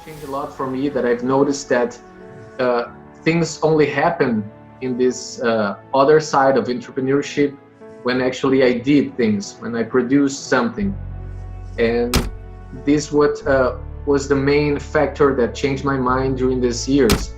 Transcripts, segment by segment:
changed a lot for me, that I've noticed that things only happen in this other side of entrepreneurship when actually I did things, when I produced something. And this was the main factor that changed my mind during these years.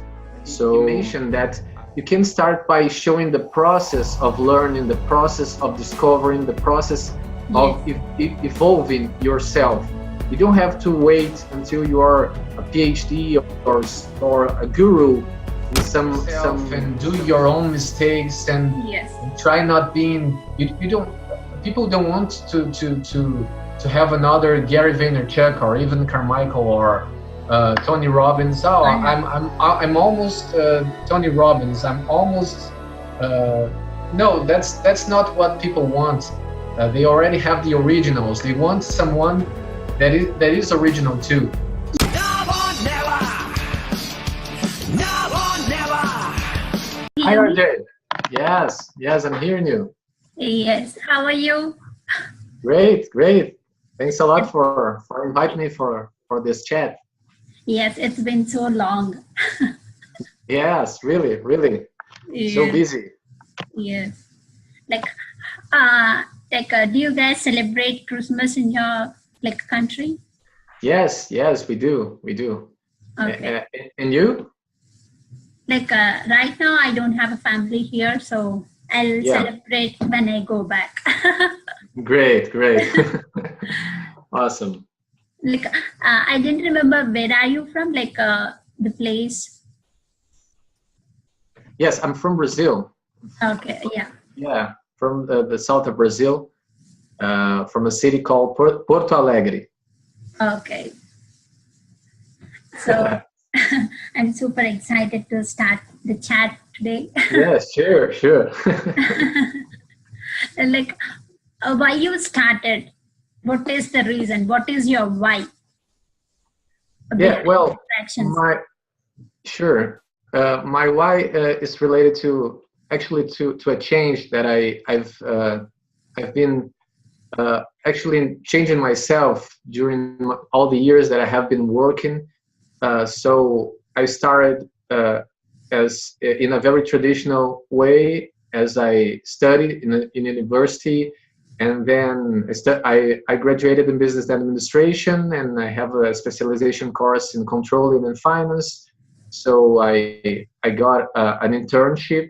So you mentioned that you can start by showing the process of learning, the process of discovering, the process of evolving yourself. You don't have to wait until you are a PhD or a guru in some and do your own mistakes and try not being. You don't. People don't want to have another Gary Vaynerchuk or even Carmichael or Tony Robbins. Oh, I'm almost Tony Robbins. I'm almost. No, that's not what people want. They already have the originals. They want someone that is original too. Never. Hi, RJ. Yes, I'm hearing you. Yes, how are you? Great. Thanks a lot for inviting me for this chat. Yes, it's been so long. Yes, really. Yes. So busy. Yes. Do you guys celebrate Christmas in your country? Yes, we do. Okay. And you? Right now I don't have a family here, so I'll celebrate when I go back. Great. Awesome. I didn't remember, where are you from? The place? Yes, I'm from Brazil. Okay, yeah. Yeah, from the south of Brazil, from a city called Porto Alegre. Okay. So I'm super excited to start the chat today. Yes, sure. Why you started? What is the reason? What is your why? Yeah, well, my why is related to a change that I've been actually changing myself during all the years that I have been working. So I started as in a very traditional way, as I studied in university, and then I graduated in business administration, and I have a specialization course in controlling and finance. So I got an internship,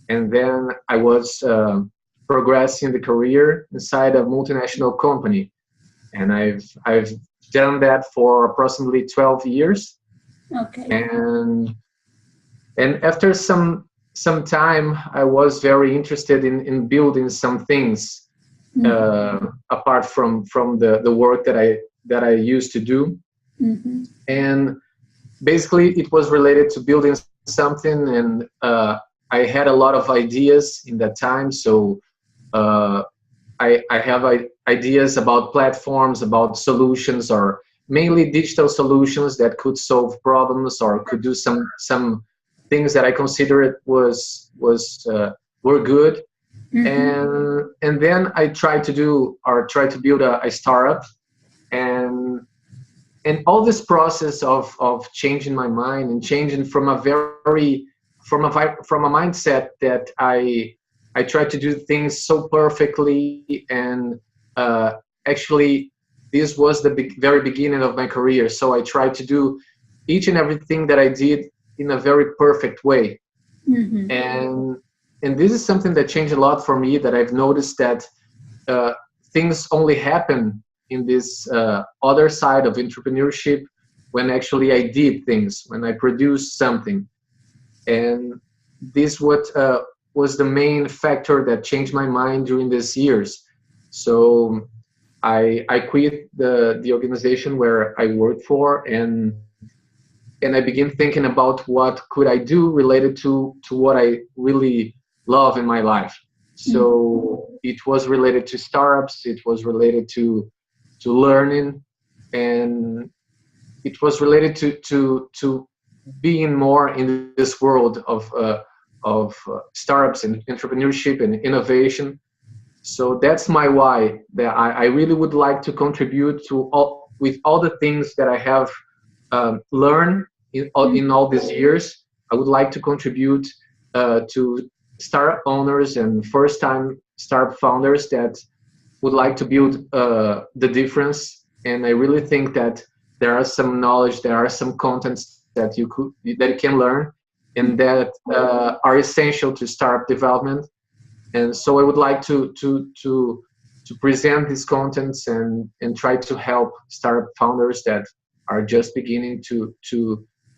and then I was progressing the career inside a multinational company, and I've done that for approximately 12 years. Okay. And after some time, I was very interested in building some things apart from the work that I used to do. Mm-hmm. And basically it was related to building something, and I had a lot of ideas in that time. So I have ideas about platforms, about solutions, or mainly digital solutions that could solve problems or could do some things that I considered were good. Mm-hmm. And then I tried to build a startup, and all this process of changing my mind and changing from a mindset that I tried to do things so perfectly, and actually this was the very beginning of my career. So I tried to do each and everything that I did in a very perfect way. Mm-hmm. And this is something that changed a lot for me, that I've noticed that things only happen in this other side of entrepreneurship when actually I did things, when I produced something. And this was the main factor that changed my mind during these years. So I quit the organization where I worked for, and I began thinking about what could I do related to what I really love in my life. So it was related to startups, it was related to learning, and it was related to being more in this world of startups and entrepreneurship and innovation. So that's my why, that I really would like to contribute with all the things that I have learn in all these years. I would like to contribute to startup owners and first-time startup founders that would like to build the difference. And I really think that there are some knowledge, there are some contents that you can learn, and that are essential to startup development. And so I would like to present these contents and try to help startup founders that are just beginning to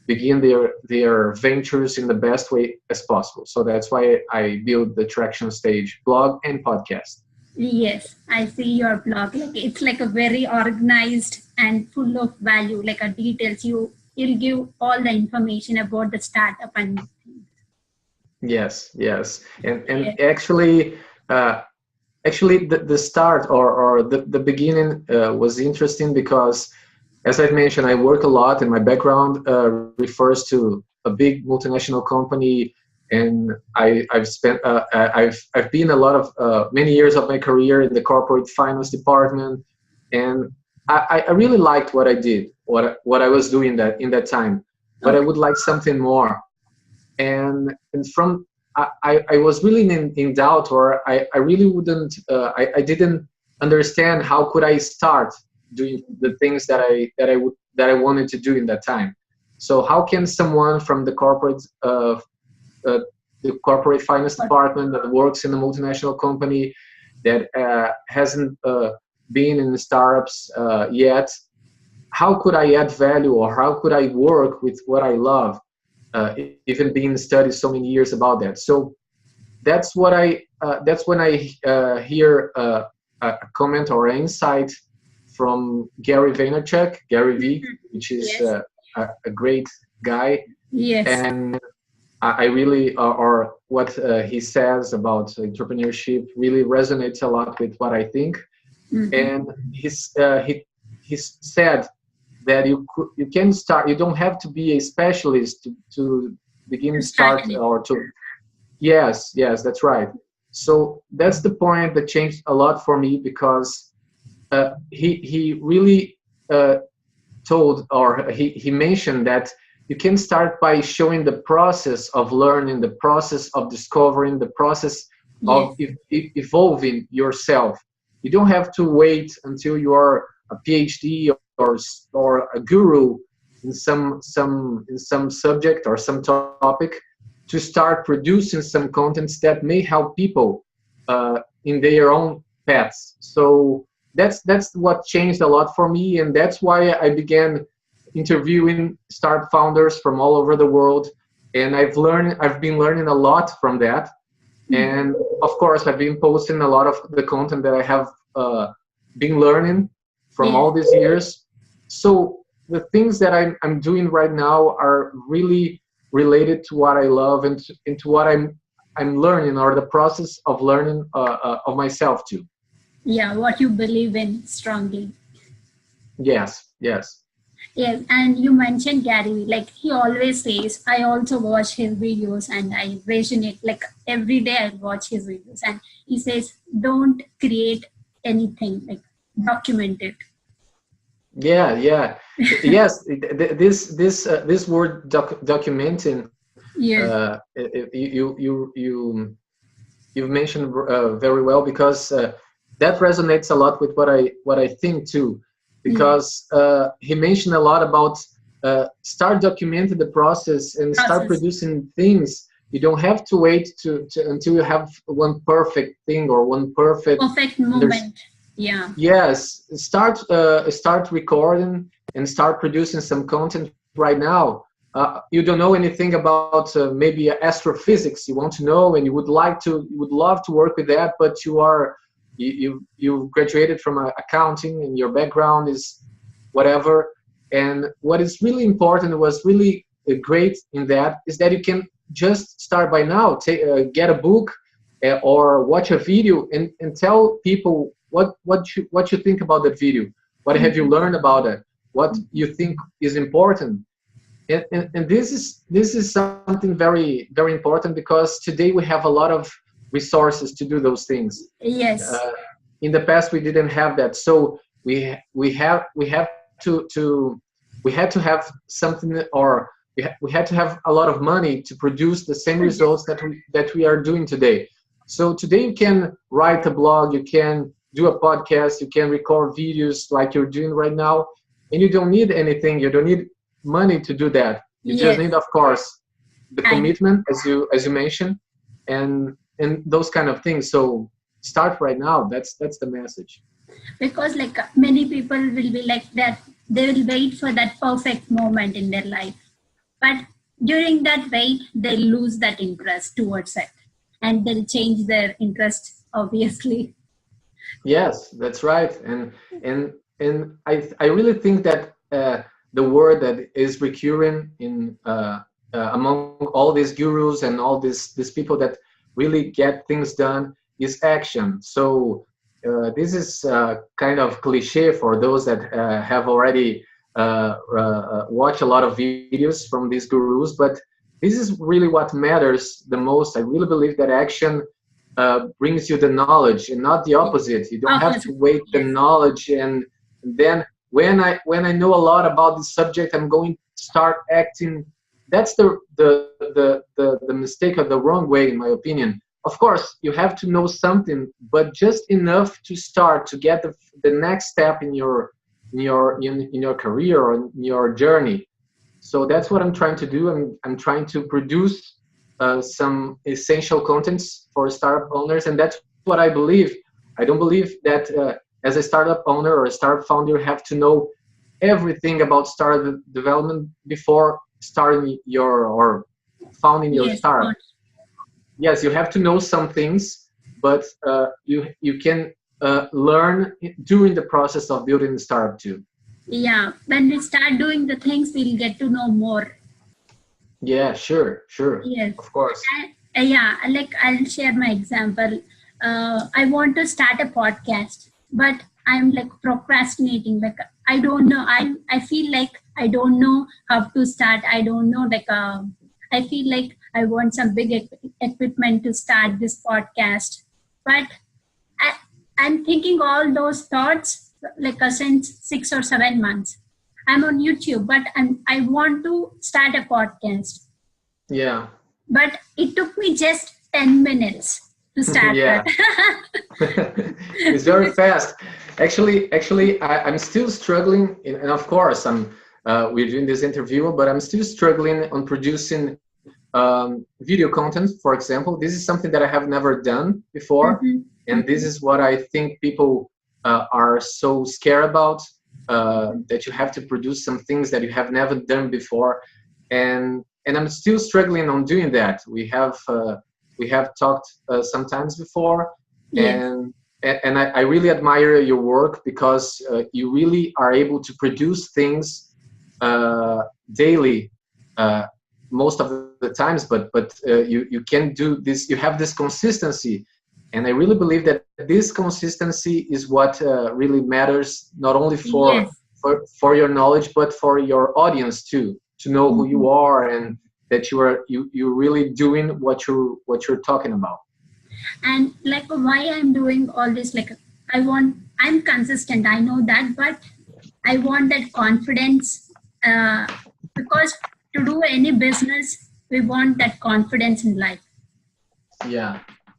begin their ventures in the best way as possible. So that's why I build the Traction Stage blog and podcast. Yes, I see your blog. Like it's like a very organized and full of value, like a details. You'll give all the information about the startup and Yes, and yeah. actually, the start or the beginning was interesting because, as I mentioned, I work a lot, and my background refers to a big multinational company, and I've been a lot of many years of my career in the corporate finance department, and I really liked what I did, what I was doing in that time, but I Okay. would like something more, and from I was really in doubt, or I really wouldn't I didn't understand how could I start doing the things that I wanted to do in that time. So how can someone from the corporate finance department that works in a multinational company that hasn't been in startups yet, how could I add value, or how could I work with what I love, even being studied so many years about that? So that's what that's when I hear a comment or insight from Gary Vaynerchuk, Gary V, which is Yes. a great guy, Yes. and I really, or what he says about entrepreneurship really resonates a lot with what I think. And he said that you can start. You don't have to be a specialist to begin To start start anything. or to. Yes, that's right. So that's the point that changed a lot for me, because he really told, or he mentioned that you can start by showing the process of learning, the process of discovering, the process of Yes. evolving yourself. You don't have to wait until you are a PhD or a guru in some subject or some topic to start producing some contents that may help people in their own paths. So that's what changed a lot for me, and that's why I began interviewing startup founders from all over the world, and I've been learning a lot from that. And of course, I've been posting a lot of the content that I have been learning from Yes. all these years. So the things that I'm doing right now are really related to what I love, and to what I'm learning, or the process of learning of myself too. Yeah. What you believe in strongly. Yes. Yes, and you mentioned Gary, like he always says, I also watch his videos and I resonate, like every day I watch his videos. And he says, don't create anything, like document it. Yeah. Yes. This word documenting, Yes. you've mentioned very well, because that resonates a lot with what I think too, Yes. because he mentioned a lot about start documenting the process and start Process. producing things. You don't have to wait until you have one perfect thing or one perfect. Perfect There's moment. Yeah. Yes, start recording and start producing some content right now. You don't know anything about maybe astrophysics. You want to know, and you would love to work with that, but you graduated from accounting, and your background is whatever. And what is really important, was really great in that, is that you can just start by now. Get a book or watch a video, and tell people what you think about that video. What have you learned about it? What you think is important? And this is something very, very important, because today we have a lot of resources to do those things. Yes. In the past, we didn't have that, so we have to we had to have something, or we had to have a lot of money to produce the same results that we are doing today. So today you can write a blog, you can do a podcast, you can record videos like you're doing right now, and you don't need anything. You don't need money to do that. You just Yes. need, of course, the And commitment, as you mentioned, and those kind of things. So start right now. That's the message. because like many people will be like that, they will wait for that perfect moment in their life, but during that wait they lose that interest towards it, and they'll change their interest obviously. Yes, that's right. And I really think that the word that is recurring in among all these gurus and all these people that really get things done is action. So this is kind of cliche for those that have already watched a lot of videos from these gurus, but this is really what matters the most. I really believe that action brings you the knowledge and not the opposite. You don't have to Opposite, wait the yes. knowledge, and then when I know a lot about the subject, I'm going to start acting. That's the mistake, or the wrong way, in my opinion. Of course, you have to know something, but just enough to start to get the next step in your career or in your journey. So that's what I'm trying to do. I'm trying to produce some essential contents for startup owners, and that's what I believe. I don't believe that as a startup owner or a startup founder, you have to know everything about startup development before starting or founding your Yes, startup. Yes, you have to know some things, but you can learn during the process of building the startup too. yeah, when we start doing the things we'll get to know more. Yeah, sure, Yes. of course. Yeah, like I'll share my example. I want to start a podcast, but I'm like procrastinating. Like I don't know. I feel like I don't know how to start. I don't know. Like I feel like I want some big equipment to start this podcast, but I, I'm thinking all those thoughts like since 6 or 7 months. I'm on YouTube, but I want to start a podcast, Yeah. but it took me just 10 minutes to start Yeah. that. It's very fast. Actually, I'm still struggling, and of course, we're doing this interview, but I'm still struggling on producing video content. For example, this is something that I have never done before, Mhm. and this is what I think people are so scared about. That you have to produce some things that you have never done before, and I'm still struggling on doing that. We have talked sometimes before, Yes. and I really admire your work because you really are able to produce things daily, most of the times. But you can do this. You have this consistency, and I really believe that this consistency is what really matters, not only Yes. for your knowledge, but for your audience too, to know who you are and that you're really doing what you're talking about. And like why I'm doing all this, like I'm consistent, I know that, but I want that confidence, because to do any business, we want that confidence in life. Yeah.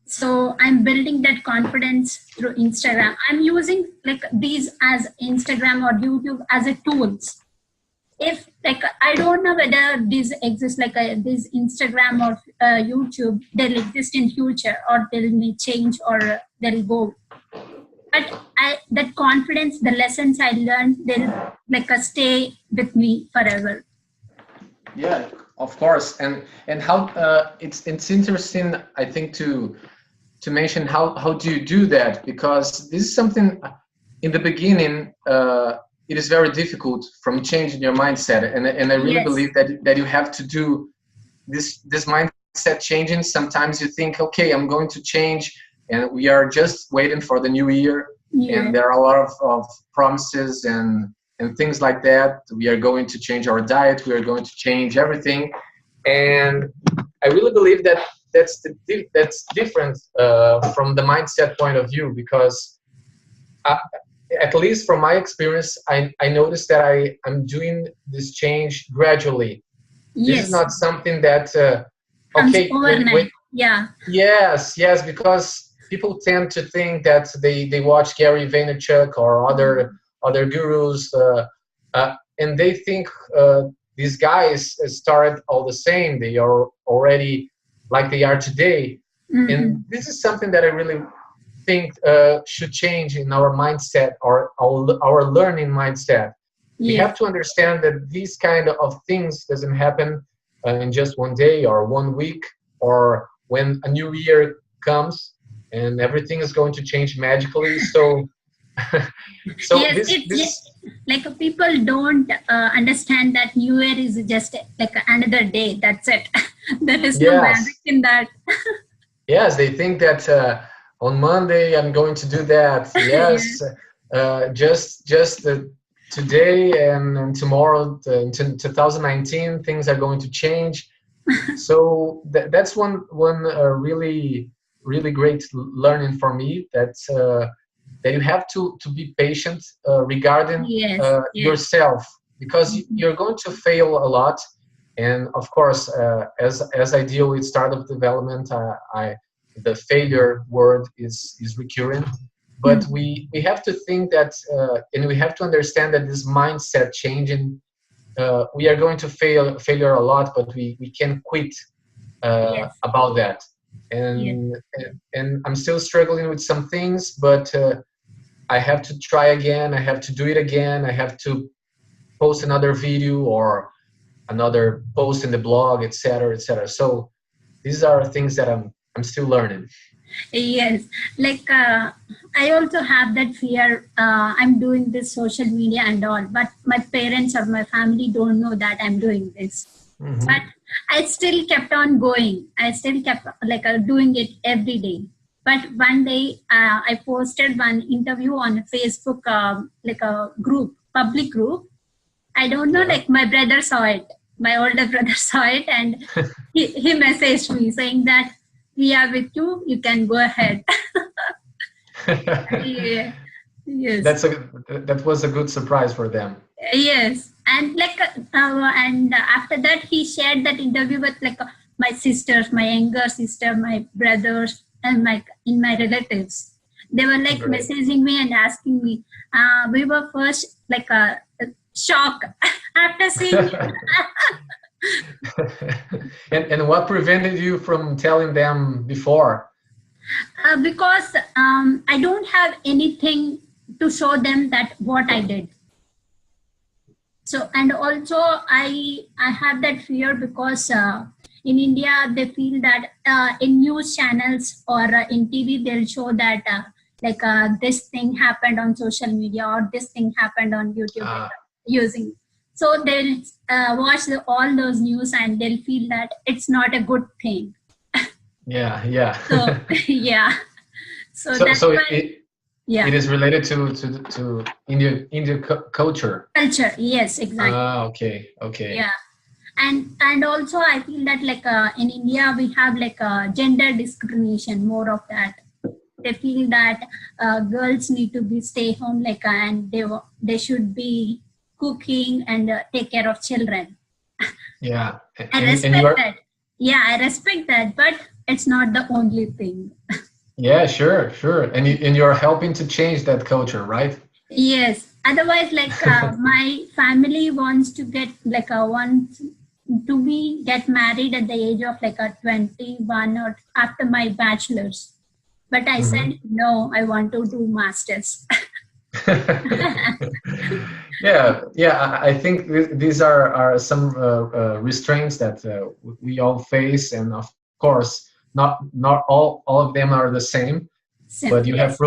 So I'm building that confidence through Instagram. I'm using like these as Instagram or YouTube as a tools. If like I don't know whether these exist, like this Instagram or YouTube, they'll exist in future or they may change or they'll go. But that confidence, the lessons I learned, they'll like stay with me forever. Yeah, of course. And how it's interesting, I think, to mention how do you do that, because this is something in the beginning it is very difficult from changing your mindset, and I really Yes. believe that you have to do this mindset changing. Sometimes you think, okay, I'm going to change, and we are just waiting for the new year, Yeah. and there are a lot of promises and things like that. We are going to change our diet, we are going to change everything, and I really believe that that's different from the mindset point of view, because at least from my experience, I noticed that I'm doing this change gradually. This is Yes, not something that comes okay, when overnight. Yeah. yes, because people tend to think that they watch Gary Vaynerchuk or other gurus, and they think these guys started all the same. They are already like they are today, Mm-hmm. and this is something that I really think should change in our mindset or our learning mindset. We Yes. have to understand that these kind of things doesn't happen in just one day or one week or when a new year comes and everything is going to change magically. So so Yes, this like people don't understand that New Year is just like another day. That's it. There is no magic yes, in that. yes, they think that on Monday I'm going to do that. Yes. Yes, just today and tomorrow, in 2019, things are going to change. So that's one really great learning for me. That you have to be patient regarding Yes. Yes. yourself because Mhm. you're going to fail a lot. And of course, as I deal with startup development, I the failure word is recurring. But Mhm. we have to think that, and we have to understand that this mindset changing, we are going to failure a lot, but we can quit Yes. about that. Yes. And I'm still struggling with some things, but I have to try again. I have to do it again. I have to post another video or another post in the blog, etc., etc. So these are things that I'm still learning. Yes, like I also have that fear. I'm doing this social media and all, but my parents or my family don't know that I'm doing this. But Hmm. I still kept on going. I still kept like doing it every day. But one day, I posted one interview on Facebook, like a group, public group. I don't know, Yeah. like my brother saw it. My older brother saw it, and he messaged me saying that we are with you. You can go ahead. Yeah. Yes. That was a good surprise for them. Yes. And like, and after that, he shared that interview with like my sisters, my younger sister, my brothers, and my relatives. They were like Great. messaging me and asking me. We were first like shocked after seeing it. And what prevented you from telling them before? Because I don't have anything to show them that what I did. So and also I have that fear because in India they feel that in news channels or in TV they'll show that like this thing happened on social media or this thing happened on YouTube like Uh, using. So they'll watch all those news and they'll feel that it's not a good thing. yeah, yeah. So yeah, so so that's so why. it Yeah, is related to Indian culture. culture. Yes, exactly. Ah, okay, okay. Yeah, and also I feel that like in India we have like gender discrimination, more of that. They feel that girls need to be stay home like and they should be cooking and take care of children. Yeah, I and respect you're that. Yeah, I respect that, but it's not the only thing. yeah, sure, sure. And you're helping to change that culture, right? Yes. Otherwise, like my family wants to get like wants to me get married at the age of like a 21 or after my bachelor's. But I Hmm. said no. I want to do masters. Yeah, yeah. I think these are some restraints that we all face, and of course, not all of them are the same. So But yes.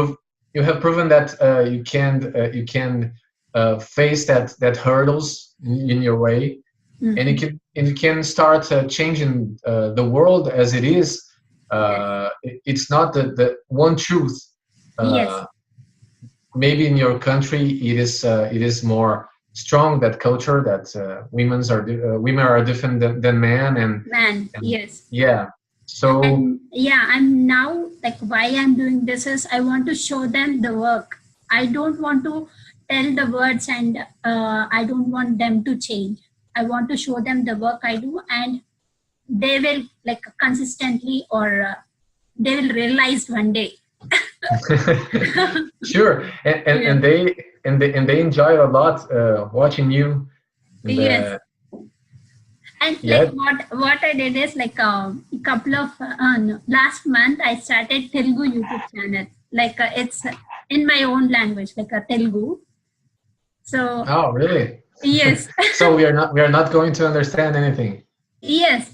you have proven that you can face that hurdles in your way, and Mhm. you can start changing the world as it is. Yes. It's not the one truth. Yes. Uh, Maybe in your country it is more strong, that culture that women are different than men, Man. and Yes. yeah. So And yeah, I'm now like why I'm doing this is I want to show them the work. I don't want to tell the words, and I don't want them to change. I want to show them the work I do, and they will like consistently, or they will realize one day. Sure, Yeah. and they enjoy a lot watching you. And, Yes. And like yeah. what I did is like a couple of no, last month I started Telugu YouTube channel. Like it's in my own language, like a Telugu. So Oh, really? yes, So we are not going to understand anything. yes.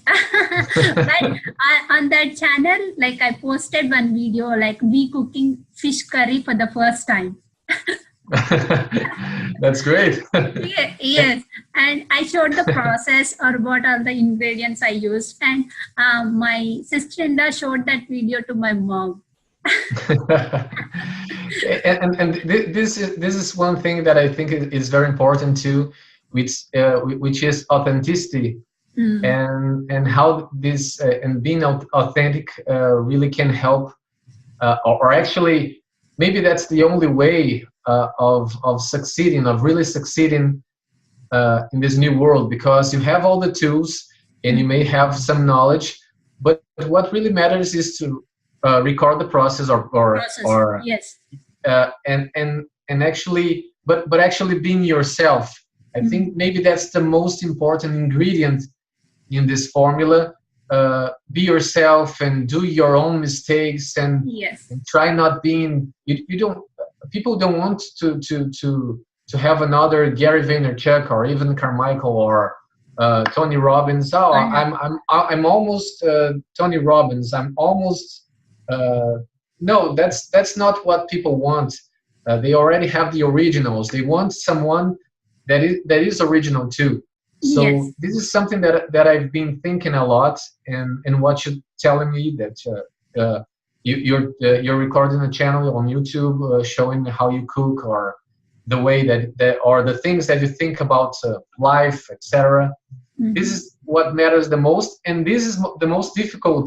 But on that channel, like I posted one video, like me cooking fish curry for the first time. That's great. Yeah, yes, and I showed the process or what are the ingredients I used, and my sister-in-law showed that video to my mom. This is one thing that I think is very important too, which is authenticity, Mm. and how this and being authentic really can help, or actually maybe that's the only way of succeeding, of really succeeding in this new world, because you have all the tools and you may have some knowledge, but what really matters is to record the process, Process, or yes. and actually, but actually being yourself. I Mm. think maybe that's the most important ingredient in this formula. Be yourself and do your own mistakes, Yes. and try not being, you don't, people don't want to have another Gary Vaynerchuk or even Carmichael or Tony Robbins. Oh, I know. I'm almost Tony Robbins. I'm almost no. That's not what people want. They already have the originals. They want someone that is original too. So Yes. this is something that I've been thinking a lot, and what you're telling me that you're recording a channel on YouTube showing how you cook, or the way that or the things that you think about life, etc. This Mhm. is what matters the most, and this is the most difficult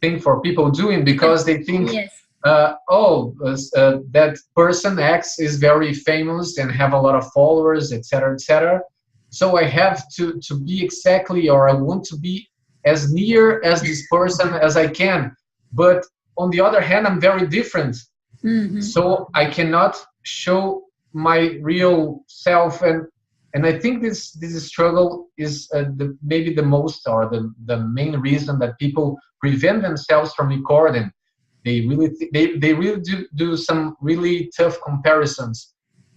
thing for people doing, because they think, Yes. that person X is very famous and have a lot of followers, etc., etc. So I have to be exactly, or I want to be as near as this person as I can. But on the other hand, I'm very different, Mhm. so I cannot show my real self. And I think this struggle is maybe the most, or the main reason that people prevent themselves from recording. They really they really do some really tough comparisons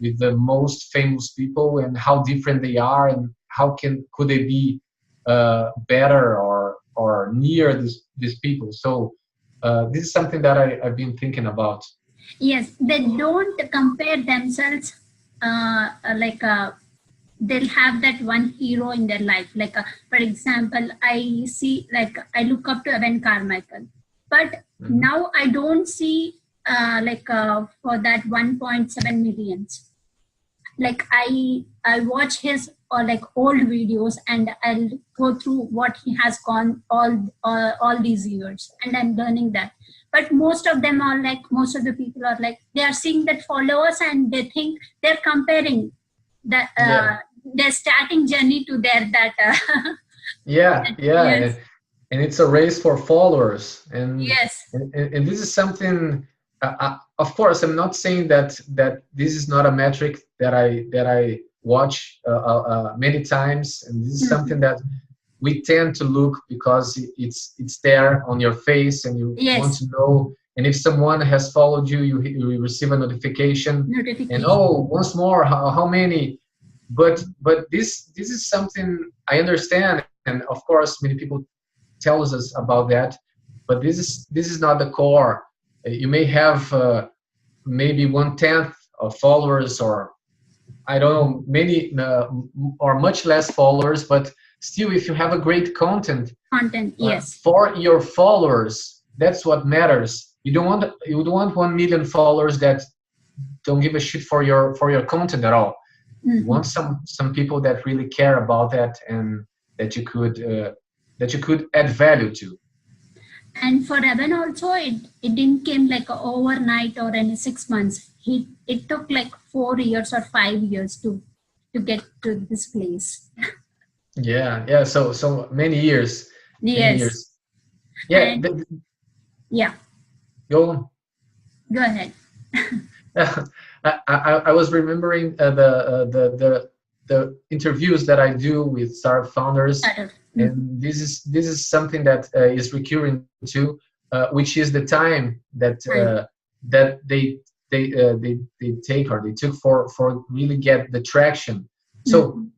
with the most famous people, and how different they are, and how could they be better, or near these people. So this is something that I've been thinking about. Yes, they don't compare themselves like they'll have that one hero in their life. Like, for example, I see, like, I look up to Evan Carmichael, but Mhm. now I don't see like for that 1.7 millions. Like I watch his or like old videos, and I'll go through what he has gone all these years, and I'm learning that. But most of them are like, most of the people are like, they are seeing that followers, and they think they're comparing that Yeah, their starting journey to their that yeah, yeah, yes, and it's a race for followers, yes. and this is something. Of course, I'm not saying that this is not a metric that I watch many times, and this is Mhm. something that we tend to look, because it's there on your face, and you want Yes, to know. And if someone has followed you, you receive a notification, and notification. oh, once more, how many. But this is something I understand, and of course many people tells us about that, but this is not the core. You may have maybe 1/10 of followers, or I don't know, many or much less followers, but still, if you have a great content Content, yes. for your followers, that's what matters. You don't want 1 million followers that don't give a shit for your content at all. You Mhm. want some people that really care about that, and that you could add value to. And for Evan also, it didn't came like overnight or in 6 months. it took like 4 years or 5 years to get to this place. Yeah. So many years, many Yes. years. Yeah. And yeah, Go on. go ahead. I was remembering the interviews that I do with startup founders, Mhm. and this is something that is recurring too, which is the time that they take or they took for really get the traction. So Mhm.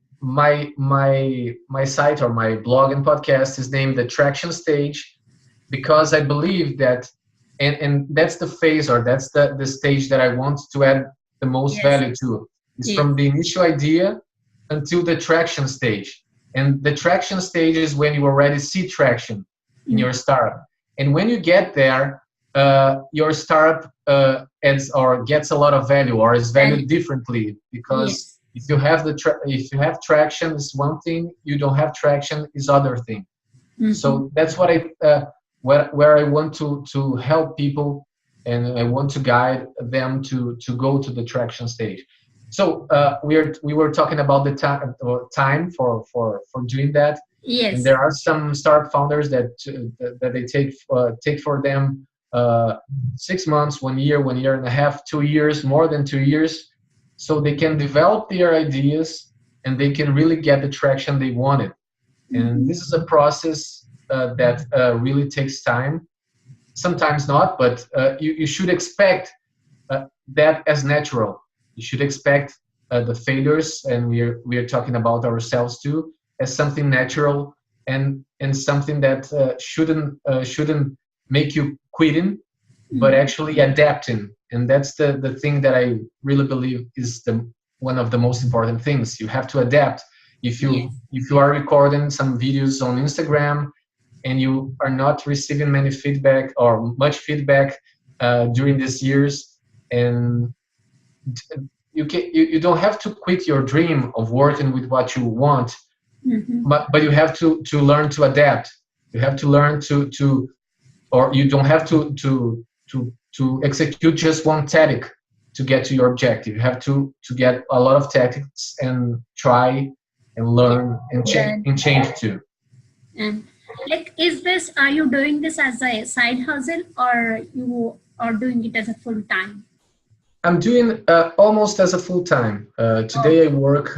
my site or my blog and podcast is named the Traction Stage, because I believe that, and that's the phase, or that's the stage that I want to add the most Yes. value to, is Yes. from the initial idea until the traction stage. And the traction stage is when you already see traction in Mm. your startup. And when you get there, your startup adds or gets a lot of value, or is valued Value. differently, because Yes. if you have if you have traction is one thing, you don't have traction is other thing. Mhm. So that's what where I want to help people, and I want to guide them to go to the traction stage. So we were talking about the time for doing that, and Yes. there are some startup founders that they take for them 6 months, 1 year, 1.5 years, 2 years, more than 2 years, so they can develop their ideas and they can really get the traction they wanted. And Mhm. this is a process that really takes time. Sometimes not, but you should expect that as natural. You should expect the failures, and we are talking about ourselves too, as something natural, and something that shouldn't make you quitting, but Mhm. actually adapting. And that's the thing that I really believe is the one of the most important things. You have to adapt. Yes. If you are recording some videos on Instagram and you are not receiving many feedback or much feedback during these years, and you don't have to quit your dream of working with what you want, Mhm. but you have to learn to adapt. You have to learn to or you don't have to execute just one tactic to get to your objective. You have to get a lot of tactics and try and Yes. learn Learn. and change too. And like, are you doing this as a side hustle, or you are doing it as a full time? I'm doing almost as a full time. Today I Okay. work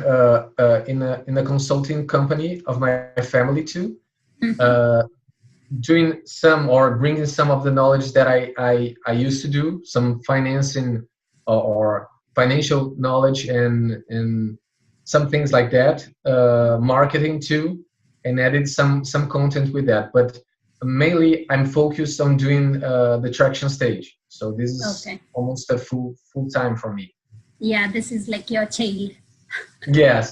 in a consulting company of my family too, Mhm. uh, doing some or bringing some of the knowledge that I used to do, some financing or financial knowledge, and some things like that, marketing too, and added some content with that. But mainly I'm focused on doing the traction stage. So this is Okay. almost a full time for me. Yeah, this is like your child. Yes.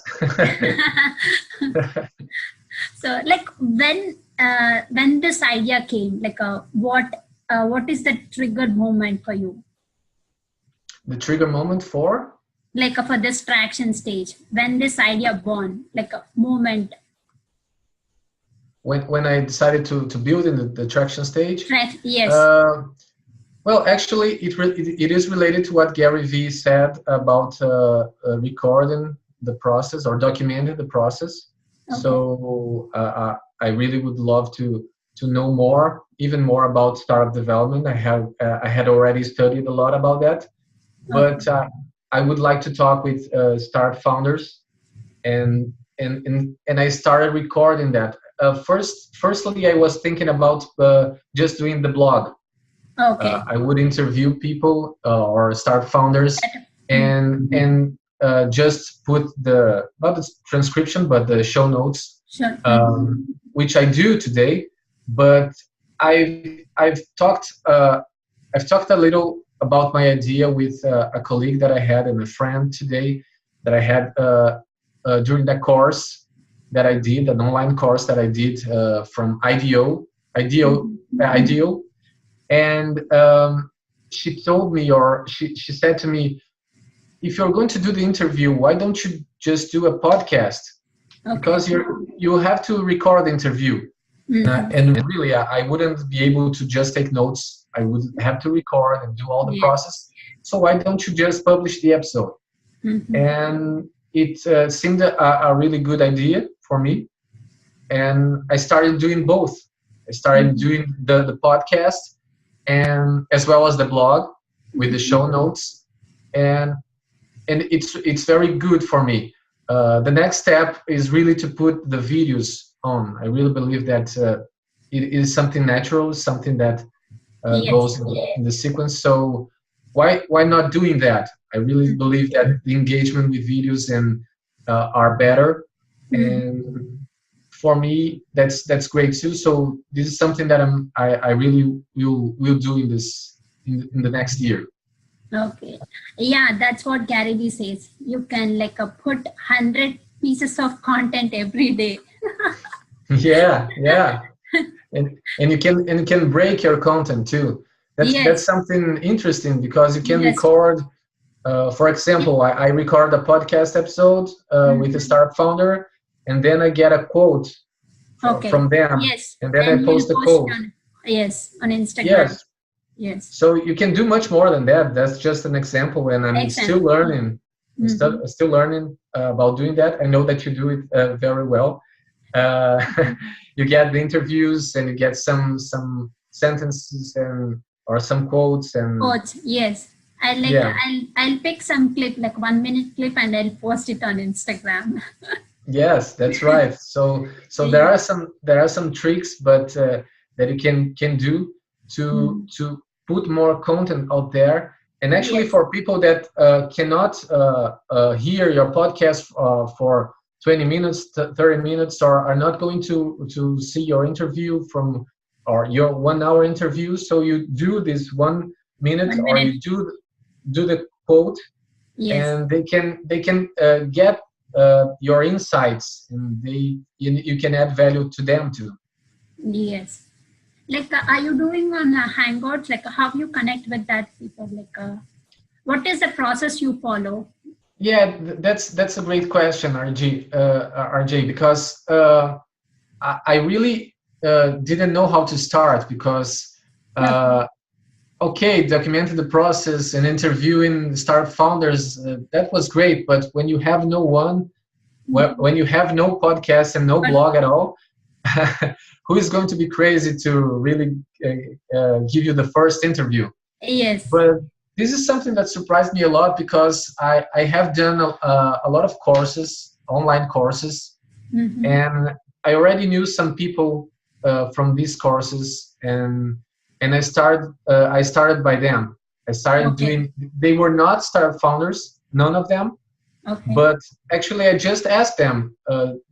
So, like, when this idea came, like, what is the triggered moment for you? The trigger moment for Like, for this traction stage, when this idea born, like a moment. when I decided to build in the traction stage. Yes. Uh, well, actually, it is related to what Gary Vee said about recording the process or documenting the process. Okay. So I really would love to know more, even more about startup development. I had already studied a lot about that, Okay. but I would like to talk with startup founders, and I started recording that. Firstly, I was thinking about just doing the blog. Okay. I would interview people or start founders, Mm. and just put the not the transcription but the show notes, Sure. Mhm. which I do today. But I've talked a little about my idea with a colleague that I had and a friend today that I had during that course that I did, an online course that I did from Mhm. IDEO, and she told me, or she said to me, if you're going to do the interview, why don't you just do a podcast? Okay. Because you have to record the interview. And really, I wouldn't be able to just take notes. I would have to record and do all the Yes. process. So why don't you just publish the episode? And it seemed a really good idea for me. And I started doing both. I started doing the podcast and as well as the blog with the show notes. And it's very good for me. The next step is really to put the videos on. I really believe that it is something natural, something that goes in the sequence. So why not doing that? I really believe that the engagement with videos and are better, and for me that's great too. So this is something that I really will do in the next year. Okay. Yeah, that's what Gary Vee says. You can like put 100 pieces of content every day. Yeah, and you can break your content too. That's something interesting because you can record. For example, I record a podcast episode with a startup founder, and then I get a quote from them, and then I post the quote. On Instagram. Yes. Yes. So you can do much more than that. That's just an example, and I'm still learning. Still learning about doing that. I know that you do it very well. You get the interviews, and you get some sentences or some quotes and quotes. Yes, I'll pick some clip, like 1 minute clip, and I'll post it on Instagram. Yes, that's right. So there are some tricks, but that you can do to put more content out there. And actually, for people that cannot hear your podcast for 20 minutes, 30 minutes, or are not going to see your interview or your 1 hour interview, so you do this 1 minute, or you do the quote, and they can get your insights, and you can add value to them too. Yes. Like, are you doing on Hangouts? Like, how you connect with that people? Like, what is the process you follow? Yeah, that's a great question, RJ, because I really didn't know how to start because, documenting the process and interviewing startup founders, that was great. But when you have no one, when you have no podcast and no blog at all, who is going to be crazy to really give you the first interview? Yes. But this is something that surprised me a lot because I have done a lot of courses, online courses, and I already knew some people from these courses, and I started by them. I started doing. They were not startup founders, none of them. But actually, I just asked them,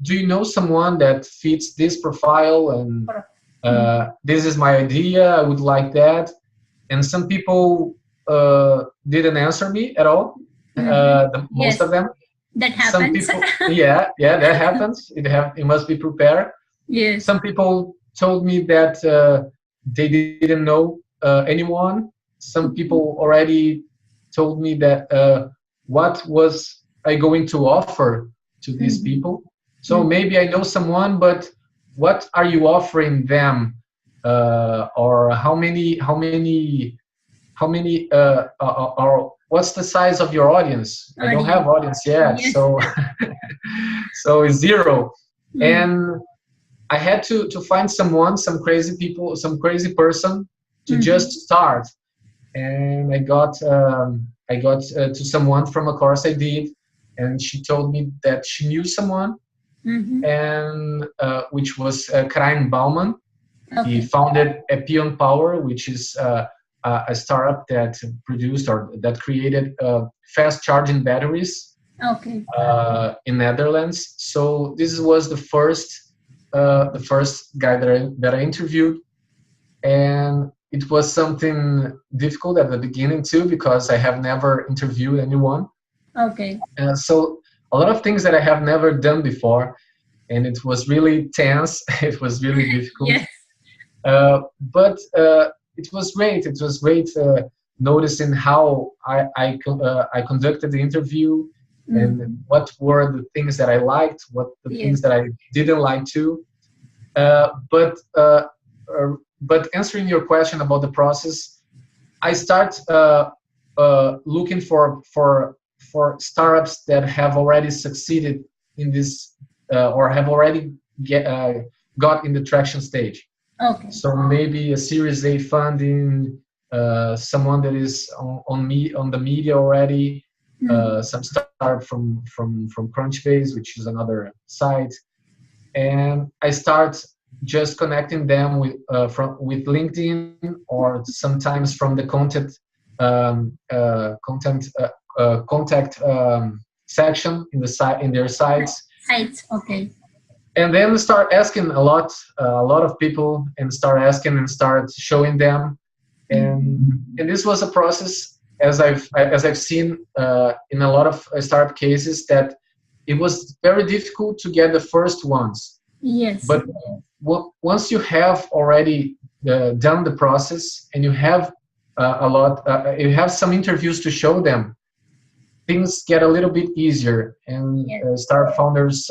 do you know someone that fits this profile? And this is my idea. I would like that. And some people didn't answer me at all. Most of them. That happens. Some people, that happens. It must be prepared. Yes. Some people told me that they didn't know anyone. Some people already told me that what was I going to offer to these people. So maybe I know someone, but what are you offering them? Or how many or what's the size of your audience? I don't have audience yet. So so it's zero. And I had to find someone, some crazy person to just start. And I got to someone from a course I did, and she told me that she knew someone, and which was Krain Bauman. He founded Epion Power, which is a startup that produced or that created fast charging batteries in Netherlands. So this was the first guy that I interviewed, and it was something difficult at the beginning too because I have never interviewed anyone. So a lot of things that I have never done before, and it was really tense. It was really difficult. But it was great. It was great noticing how I conducted the interview and what were the things that I liked, what the things that I didn't like too. But answering your question about the process, I start looking for startups that have already succeeded in this or have already got in the traction stage. Okay. So maybe a Series A funding, someone that is on the media already, some startup from Crunchbase, which is another site, and I start just connecting them with LinkedIn, or sometimes from the contact section in the site in their sites, Sites. Okay. and then start asking a lot of people, and start showing them, and this was a process, as I've seen in a lot of startup cases, that it was very difficult to get the first ones. Yes. But once you have already done the process, and you have you have some interviews to show them, things get a little bit easier, and startup founders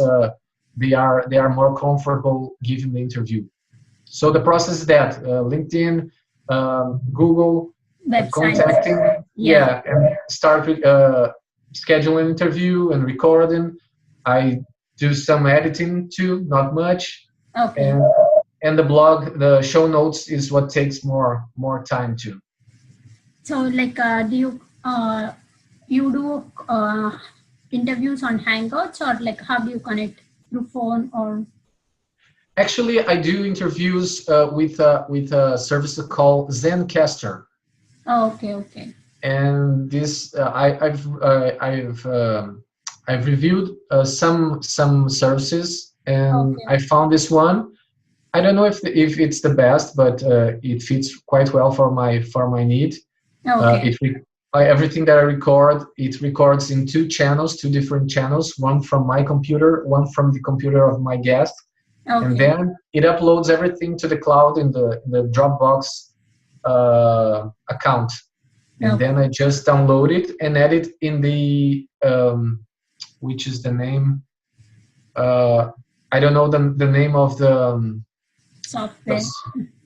they are more comfortable giving the interview. So the process is that LinkedIn, Google, contacting, and start with scheduling interview and recording. I do some editing too, not much. Okay. And the blog, the show notes is what takes more time too. So like, do you do interviews on Hangouts, or like how do you connect through phone or? Actually, I do interviews with a service called Zencaster. Oh, okay. And this I've reviewed some services, and I found this one. I don't know if it's the best, but it fits quite well for my need. Okay. Everything that I record, it records in two different channels, one from my computer, one from the computer of my guest. Okay. And then it uploads everything to the cloud in the Dropbox account. And then I just download it and edit in the which is the name? I don't know the name of the software.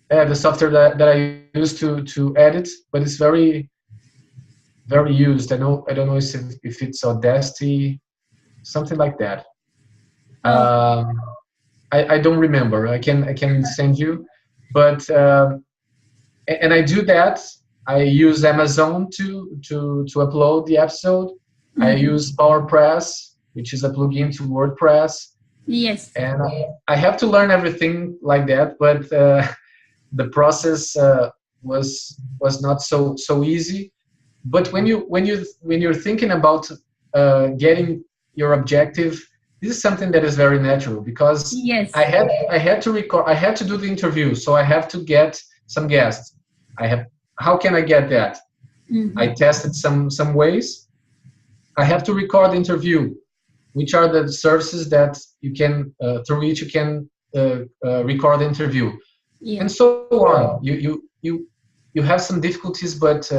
The software that I use to edit, but it's very used. I don't know if it's Audacity, something like that. I don't remember. I can send you, but and I do that. I use Amazon to upload the episode. I use PowerPress, which is a plugin to WordPress. Yes. And I have to learn everything like that, but the process was not so easy. But when you're thinking about getting your objective, this is something that is very natural, because I had to record, I had to do the interview, so I have to get some guests. How can I get that? I tested some ways. I have to record the interview, which are the services that you can through which you can record the interview, and so on. You have some difficulties, but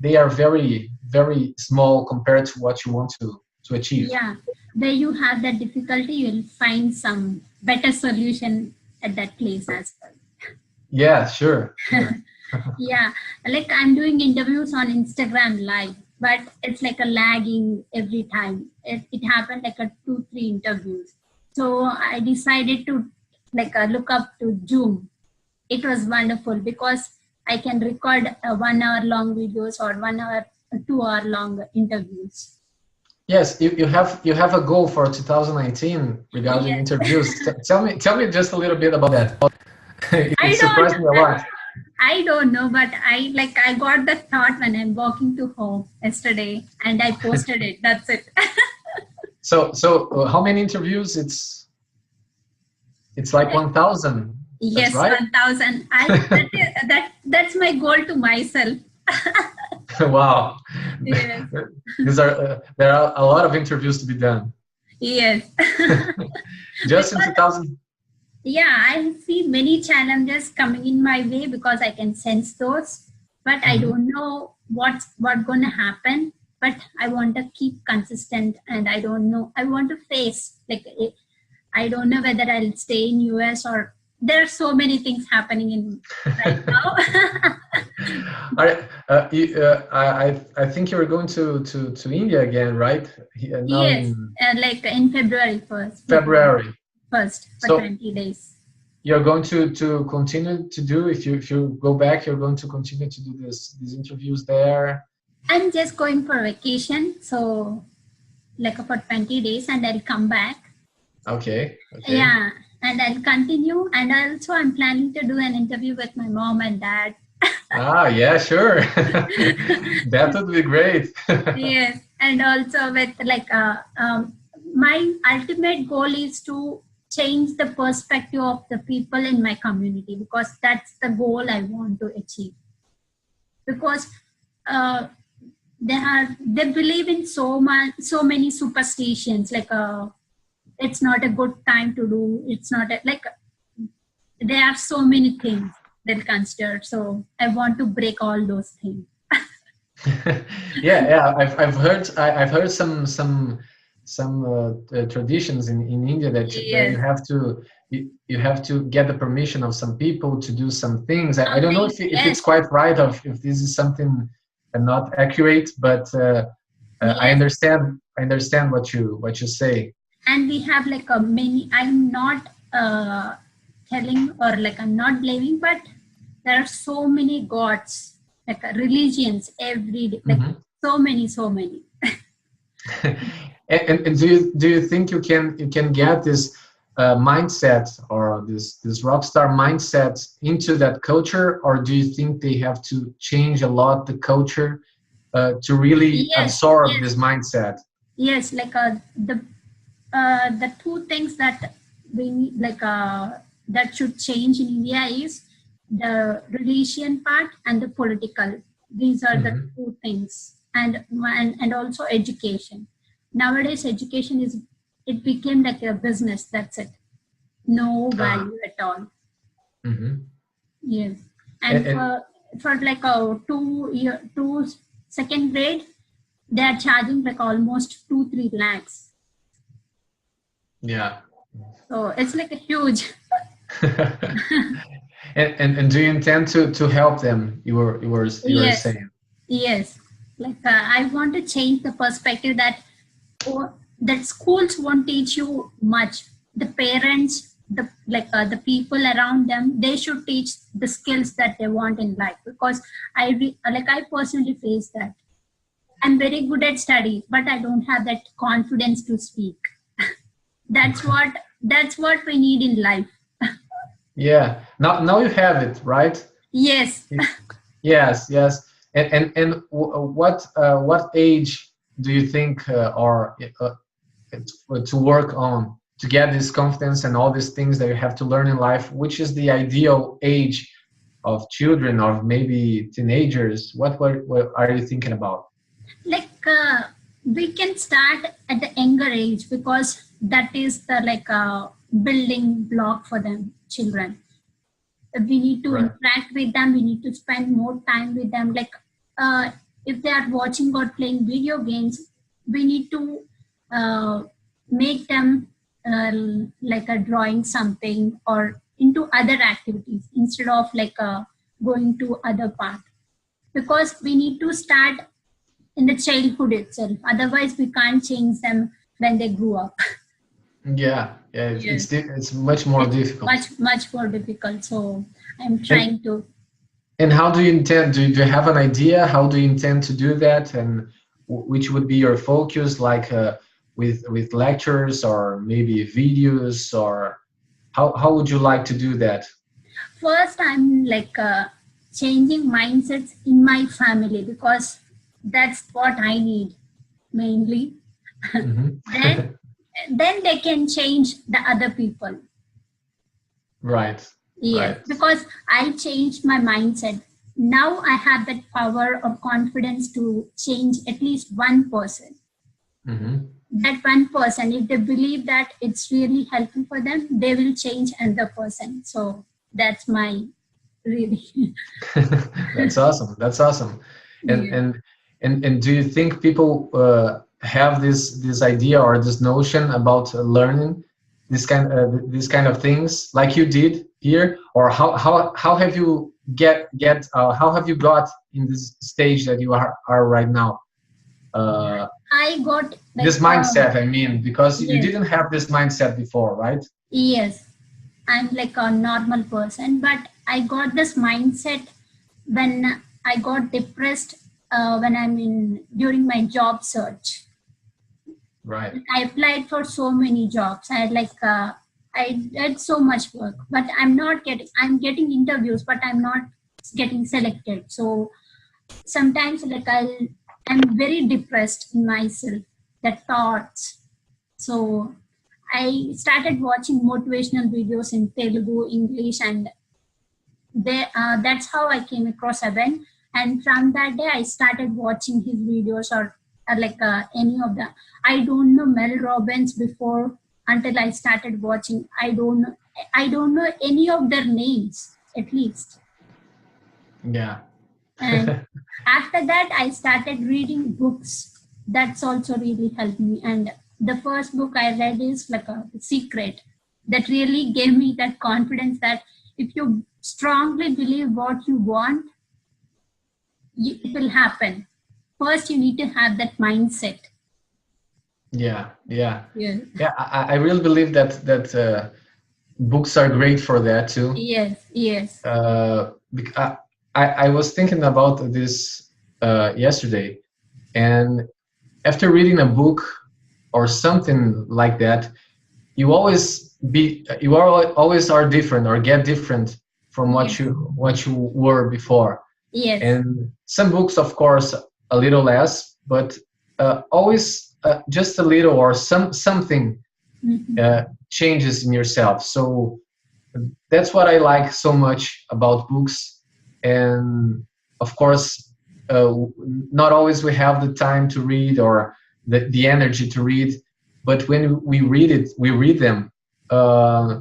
they are very small compared to what you want to achieve. Yeah, where you have that difficulty, you'll find some better solution at that place as well. Yeah, sure. Yeah, like I'm doing interviews on Instagram Live, but it's like a lagging every time. It happened like a 2-3 interviews. So I decided to look up to Zoom. It was wonderful because I can record 1 hour long videos or 1 hour, 2 hour long interviews. Yes, you have a goal for 2019 regarding interviews. Tell me just a little bit about that. It surprised me a lot. I don't know, but I got the thought when I'm walking to home yesterday, and I posted it. That's it. So how many interviews? It's like 1,000. Yes, right? 1,000. That's my goal to myself. Wow. Yes. There are a lot of interviews to be done. Yes. Just in 2000. Yeah, I see many challenges coming in my way because I can sense those, but I don't know what's going to happen. But I want to keep consistent, and I don't know. I want to face I don't know whether I'll stay in US or there are so many things happening in right now. I think you're going to India again, right? Now Yes, in like in February 1st, February. first for So 20 days. you're going to continue to do, if you go back, you're going to continue to do these interviews there. I'm just going for vacation, so like for 20 days, and I'll come back. Okay. Yeah, and I'll continue. And also, I'm planning to do an interview with my mom and dad. Yeah, sure. That would be great. Yes, and also with like my ultimate goal is to change the perspective of the people in my community, because that's the goal I want to achieve. Because uh, they believe in so many superstitions, like it's not a good time to do, it's not like there are so many things they'll consider, so I want to break all those things. Yeah. I've heard some traditions in India that Yes, you have to get the permission of some people to do some things. I don't know something, if yes, it's quite right, or if this is something not accurate, but yes. I understand what you say. And we have like a many, I'm not telling, or like I'm not blaming, but there are so many gods, like religions every day, like Mhm. so many. And do you think you can get this mindset, or this rockstar mindset into that culture, or do you think they have to change a lot the culture to really Yes, absorb yes, this mindset? yes, like the two things that we need, like that should change in India is the religion part and the political. These are the Hmm. two things, and also education. Nowadays, education is, it became like a business. That's it. No Ah, value at all. hmm. Yes, and, and and for like a 2 year, two second grade, they are charging like almost 2-3 lakhs. yeah. So it's like a huge. And do you intend to help them? You were Yes, saying. yes. Like I want to change the perspective that, oh, that schools won't teach you much. The parents, the people around them, they should teach the skills that they want in life. Because I personally face that. I'm very good at study, but I don't have that confidence to speak. That's what we need in life. Yeah. Now you have it, right? Yes. Yes, yes. What age do you think, or to work on to get this confidence and all these things that you have to learn in life? Which is the ideal age of children, or maybe teenagers? What are you thinking about? Like we can start at the younger age, because that is the like building block for them children. We need to Right. interact with them, we need to spend more time with them, like uh, if they are watching or playing video games, we need to uh, make them like a drawing something or into other activities, instead of like going to other part, because we need to start in the childhood itself, otherwise we can't change them when they grow up. Yeah, yeah. Yes, It's much more it's difficult. much more difficult, so I'm And trying to. and how do you intend? Do you have an idea? How do you intend to do that? And which would be your focus, like with lectures, or maybe videos, or how would you like to do that? First, I'm like changing mindsets in my family, because that's what I need mainly. Hmm. then then they can change the other people. Right, Yes, right. because I changed my mindset. Now I have that power of confidence to change at least one person. Hmm. That one person, if they believe that it's really helpful for them, they will change another person. So that's my really. That's awesome. That's awesome. And Yeah. and and do you think people have this idea or this notion about learning? these kind of things like you did here, or how have you how have you got in this stage that you are right now? I got like This mindset, I mean, because you yes, didn't have this mindset before, right? yes. I'm like a normal person, but I got this mindset when I got depressed when I'm in during my job search. Right. I applied for so many jobs. I did so much work, but I'm getting interviews, but I'm not getting selected. So sometimes I'm very depressed in myself, the thoughts. So I started watching motivational videos in Telugu, English, and that's how I came across Evan. And from that day, I started watching his videos or any of the. I don't know Mel Robbins before until I started watching. I don't know any of their names at least. Yeah. And after that, I started reading books. That's also really helped me. And the first book I read is like a secret that really gave me that confidence that if you strongly believe what you want, it will happen. First, you need to have that mindset. Yeah, yeah, Yeah. yeah. I really believe that books are great for that too. Yes, yes. I was thinking about this yesterday, and after reading a book or something like that, you always are different or get different from Yes, what you were before. yes. And some books, of course, a little less, but always just a little or something Mhm. changes in yourself. So that's what I like so much about books. And of course, not always we have the time to read or the energy to read, but when we read them, uh,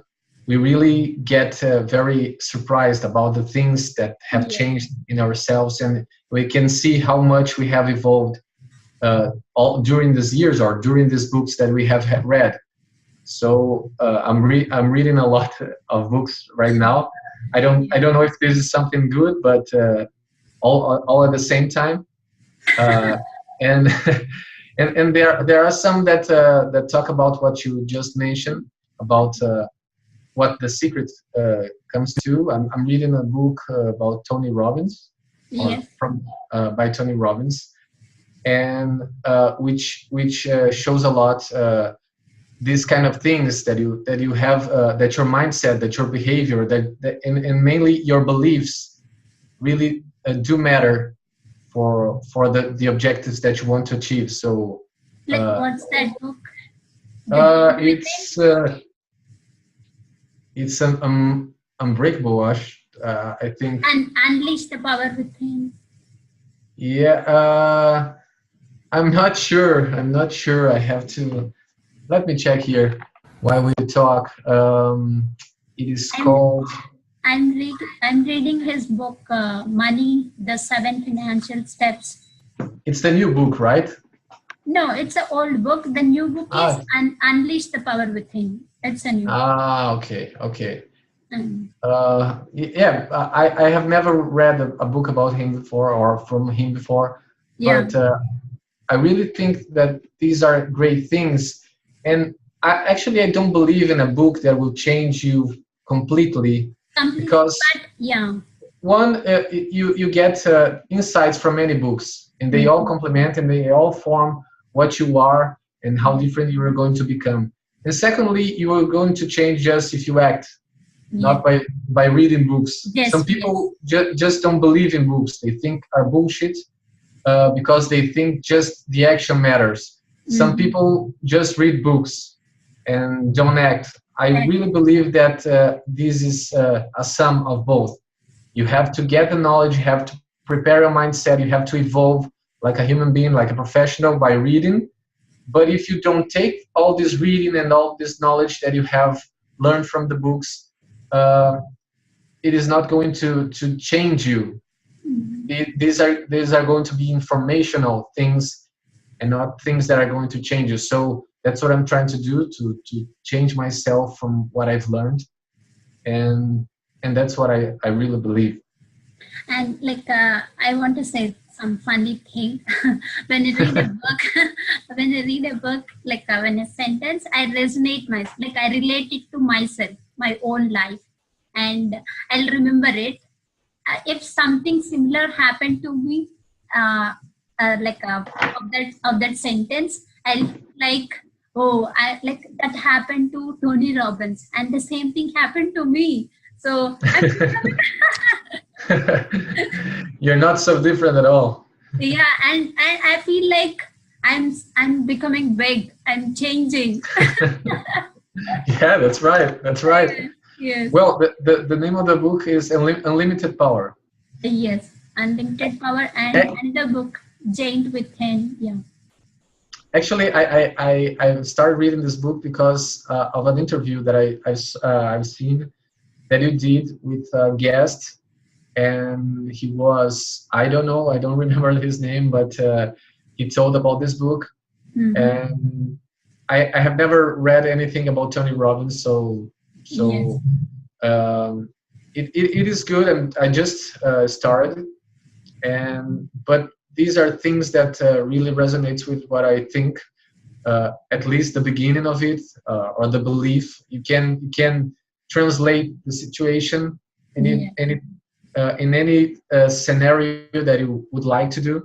we really get very surprised about the things that have Yes, changed in ourselves, and we can see how much we have evolved all during these years or during these books that we have read. So I'm reading a lot of books right now. I yes. don't know if this is something good, but all at the same time. Uh, and and there are some that talk about what you just mentioned about what the secret comes to. I'm reading a book about Tony Robbins, or Yes. from by Tony Robbins, and which shows a lot these kind of things that you have that your mindset, that your behavior, and mainly your beliefs really do matter for the objectives that you want to achieve. So Like, uh, what's that book? The Power Within? it's it's an unbreakable, I think. And Unleash the Power Within. Yeah, I'm not sure. I'm not sure. I have to let me check here while we talk. It is I'm called. I'm reading his book, Money: The Seven Financial Steps. It's the new book, right? No, it's an old book. The new book is Ah, Unleash the Power Within. It's a new book. okay, okay. Um, Yeah, I have never read a book about him before or from him before, yeah, but I really think that these are great things. And I don't believe in a book that will change you completely, completely. because But yeah, one, you get insights from many books, and they all mhm, complement and they all form what you are and how different you are going to become. And secondly, you are going to change just if you act, yes, not by reading books. Some yes, yes. people just don't believe in books. They think are bullshit because they think just the action matters. Some Mm-hmm. people just read books and don't act. I Correct. really believe that this is a sum of both. You have to get the knowledge, you have to prepare your mindset, you have to evolve like a human being, like a professional by reading. But if you don't take all this reading and all this knowledge that you have learned from the books, uh, it is not going to change you. Mhm. These are going to be informational things and not things that are going to change you. So that's what I'm trying to do, to change myself from what I've learned, and that's what I really believe. And like I want to say some funny thing. When I read a book, when I read a book, like when a sentence, I resonate my, like I relate it to myself, my own life, and I'll remember it. If something similar happened to me, uh, like of that sentence, I'll feel like, oh, I like that happened to Tony Robbins, and the same thing happened to me. So I'm You're not so different at all. yeah, and I feel like I'm becoming big. I'm changing. Yeah, that's right. That's right. Yes, Well, the name of the book is Unlimited Power. yes. Unlimited power Eh, and the book Giant Within. Yeah. Actually, I started reading this book because of an interview that I've seen that you did with a guest, and he was, I don't know, I don't remember his name, but he told about this book, Mm-hmm. and I have never read anything about Tony Robbins, so Yes. so it is good, and I just started, and but these are things that really resonates with what I think. At least the beginning of it, or the belief, you can translate the situation Yeah. in any scenario that you would like to do,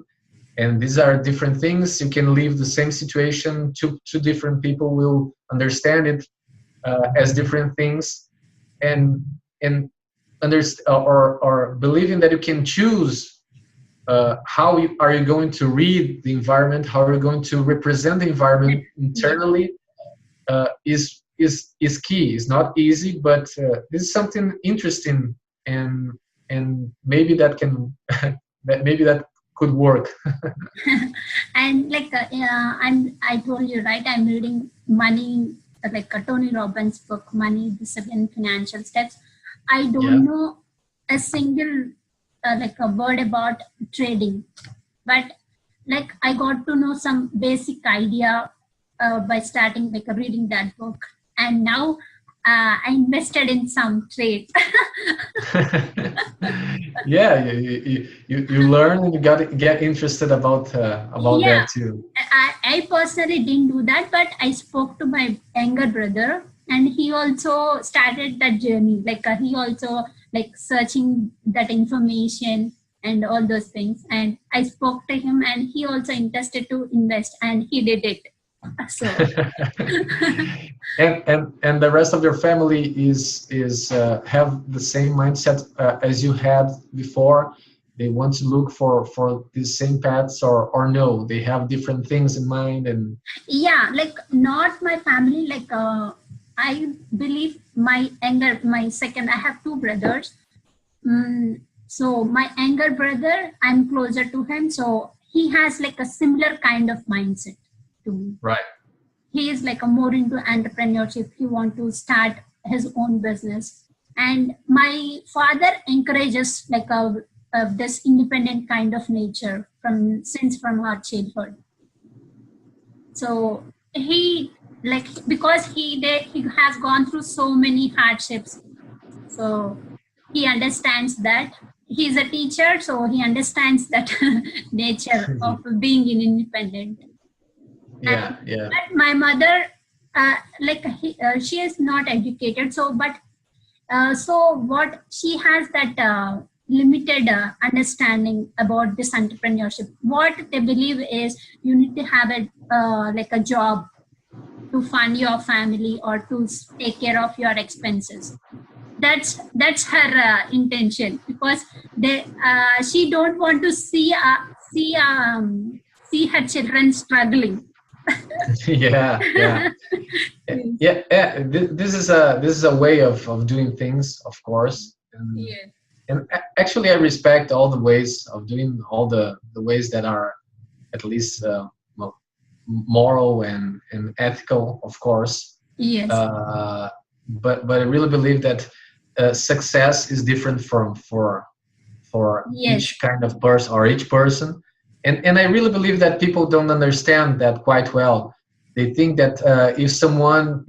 and these are different things. You can leave the same situation, two different people will understand it as different things, and or believing that you can choose how are you going to read the environment, how are you going to represent the environment Yes. internally, is key. It's not easy, but this is something interesting, and maybe that can maybe that could work. And like I told you, right, I'm reading money, like Tony Robbins book, Money, the Seven Financial Steps. I Yeah. don't know a single like a word about trading, but like I got to know some basic idea by starting like reading that book, and now I invested in some trade. Yeah, you learn, and you got to get interested about Yeah, that too. I personally didn't do that, but I spoke to my younger brother, and he also started that journey. Like he also like searching that information and all those things. And I spoke to him, and he also interested to invest, and he did it. So And the rest of your family is have the same mindset as you had before. They want to look for these same paths, or no, they have different things in mind. And yeah, like not my family. Like I believe my second. I have two brothers. So my younger brother, I'm closer to him, so he has like a similar kind of mindset to me. right. He is like a more into entrepreneurship. He want to start his own business, and my father encourages like this independent kind of nature from our childhood. So he, like, because he has gone through so many hardships, so he understands that. He's a teacher, so he understands that nature of being an independent. Yeah, And yeah. but my mother, she is not educated, so but so what she has that limited understanding about this entrepreneurship. What they believe is you need to have a like a job to fund your family or to take care of your expenses. That's her intention, because they she don't want to see her children struggling. Yeah, yeah. Yes. Yeah. This is a way of doing things, of course, Yes. and actually I respect all the ways of doing, all the ways that are at least well, moral and ethical, of course. Yes. uh, but I really believe that success is different for Yes. each kind of person, or each person, and I really believe that people don't understand that quite well. They think that if someone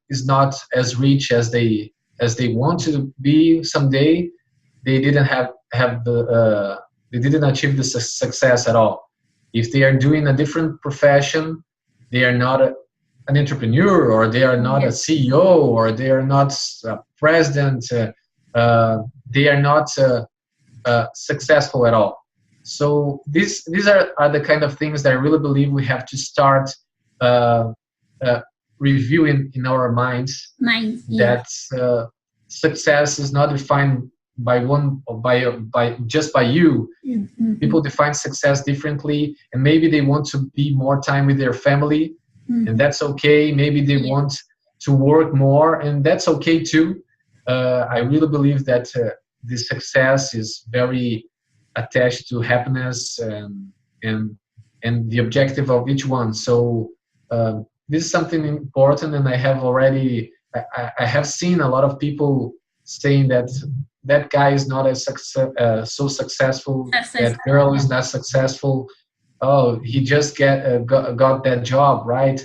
is not as rich as they want to be someday, they didn't have the they didn't achieve the success at all. If they are doing a different profession, they are not an entrepreneur, or they are not a Yes. CEO, or they are not a president. They are not successful at all. So these are the kind of things that I really believe we have to start uh, uh, reviewing in our minds, Mine. Yeah. that success is not defined by one or by just by you. Mm-hmm. People define success differently, and maybe they want to be more time with their family, and that's okay. Maybe they Yeah. want to work more, and that's okay too. I really believe that the success is very attached to happiness, and and the objective of each one. So this is something important, and I have already I have seen a lot of people saying that that guy is not as so successful, Success. that girl is not successful. Oh, he just got that job, right?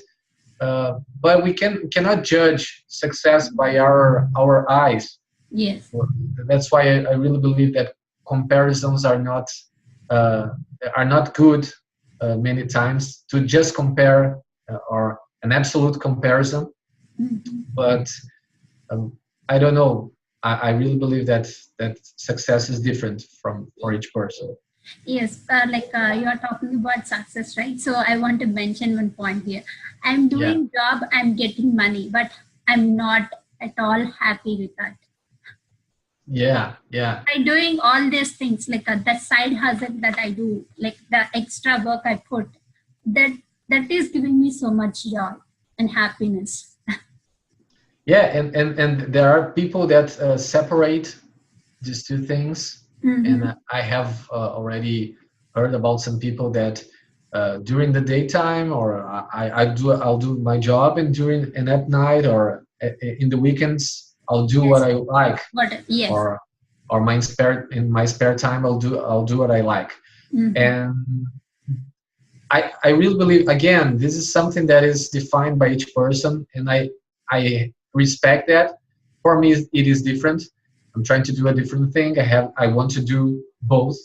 But we cannot judge success by our eyes. Yes. That's why I really believe that comparisons uh, are not good many times, to just compare or an absolute comparison. Mhm. But I don't know. I really believe that success is different from for each person. Yes, you are talking about success, right? So I want to mention one point here. I'm Yeah, doing job, I'm getting money, but I'm not at all happy with that. yeah, yeah, By doing all these things, the side hustle that I do, like the extra work I put, that that is giving me so much joy and happiness. yeah. And there are people that separate these two things, and Mm-hmm. I have already heard about some people that during the daytime, or I'll do my job, and during and at night, or in the weekends, I'll do what Yes. I like, What? Yes. or in my spare time, I'll do what I like. Mm-hmm. And I really believe, again, this is something that is defined by each person, and I respect that. For me, it is different. I'm trying to do a different thing. I want to do both,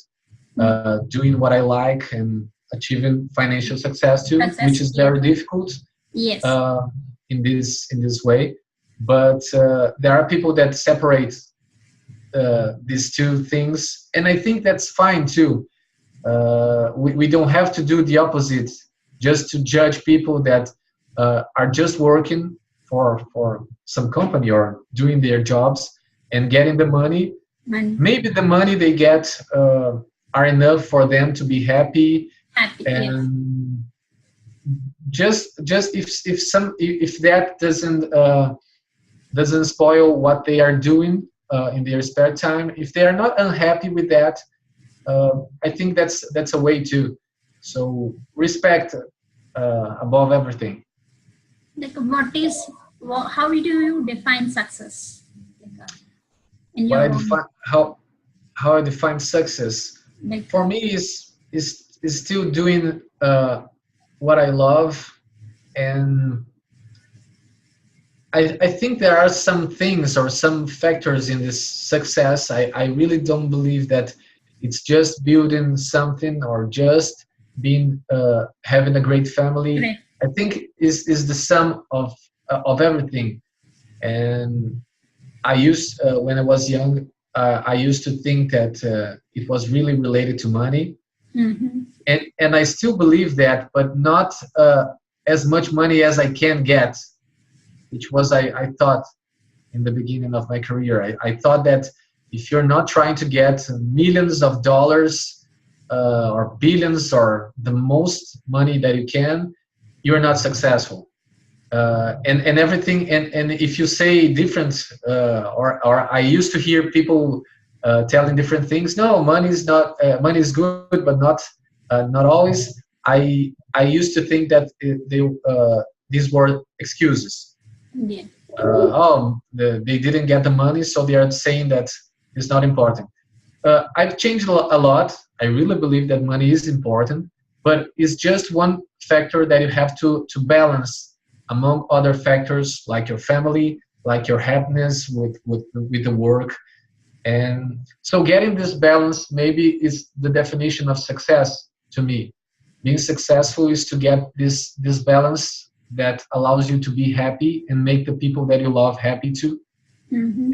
doing what I like and achieving financial success too, which Success. is Yes. very difficult Yes. uh, in this way. But there are people that separate these two things, and I think that's fine too. We don't have to do the opposite, just to judge people that are just working for some company, or doing their jobs and getting the money. Money. Maybe the money they get are enough for them to be happy, Happy. Yes. and just if that doesn't spoil what they are doing in their spare time, if they are not unhappy with that, I think that's a way too. So respect above everything. What is, how do you define success? In What your I own, define how I define success, like, for me, is still doing what I love. And I think there are some things or some factors in this success. I really don't believe that it's just building something, or just being having a great family. correct. I think is the sum of everything. And I used when I was young, I used to think that it was really related to money, Mm-hmm. and I still believe that, but not as much money as I can get, which was I thought in the beginning of my career. I thought that if you're not trying to get millions of dollars or billions, or the most money that you can, you're not successful. And everything, and if you say different, or I used to hear people telling different things. No, money is not money is good, but not always. I used to think that these were excuses. Yeah. They didn't get the money, so they are saying that it's not important. I've changed a lot. I really believe that money is important, but it's just one factor that you have to balance among other factors like your family, like your happiness with the work. And so getting this balance maybe is the definition of success to me. Being successful is to get this balance that allows you to be happy and make the people that you love happy too. Mm-hmm.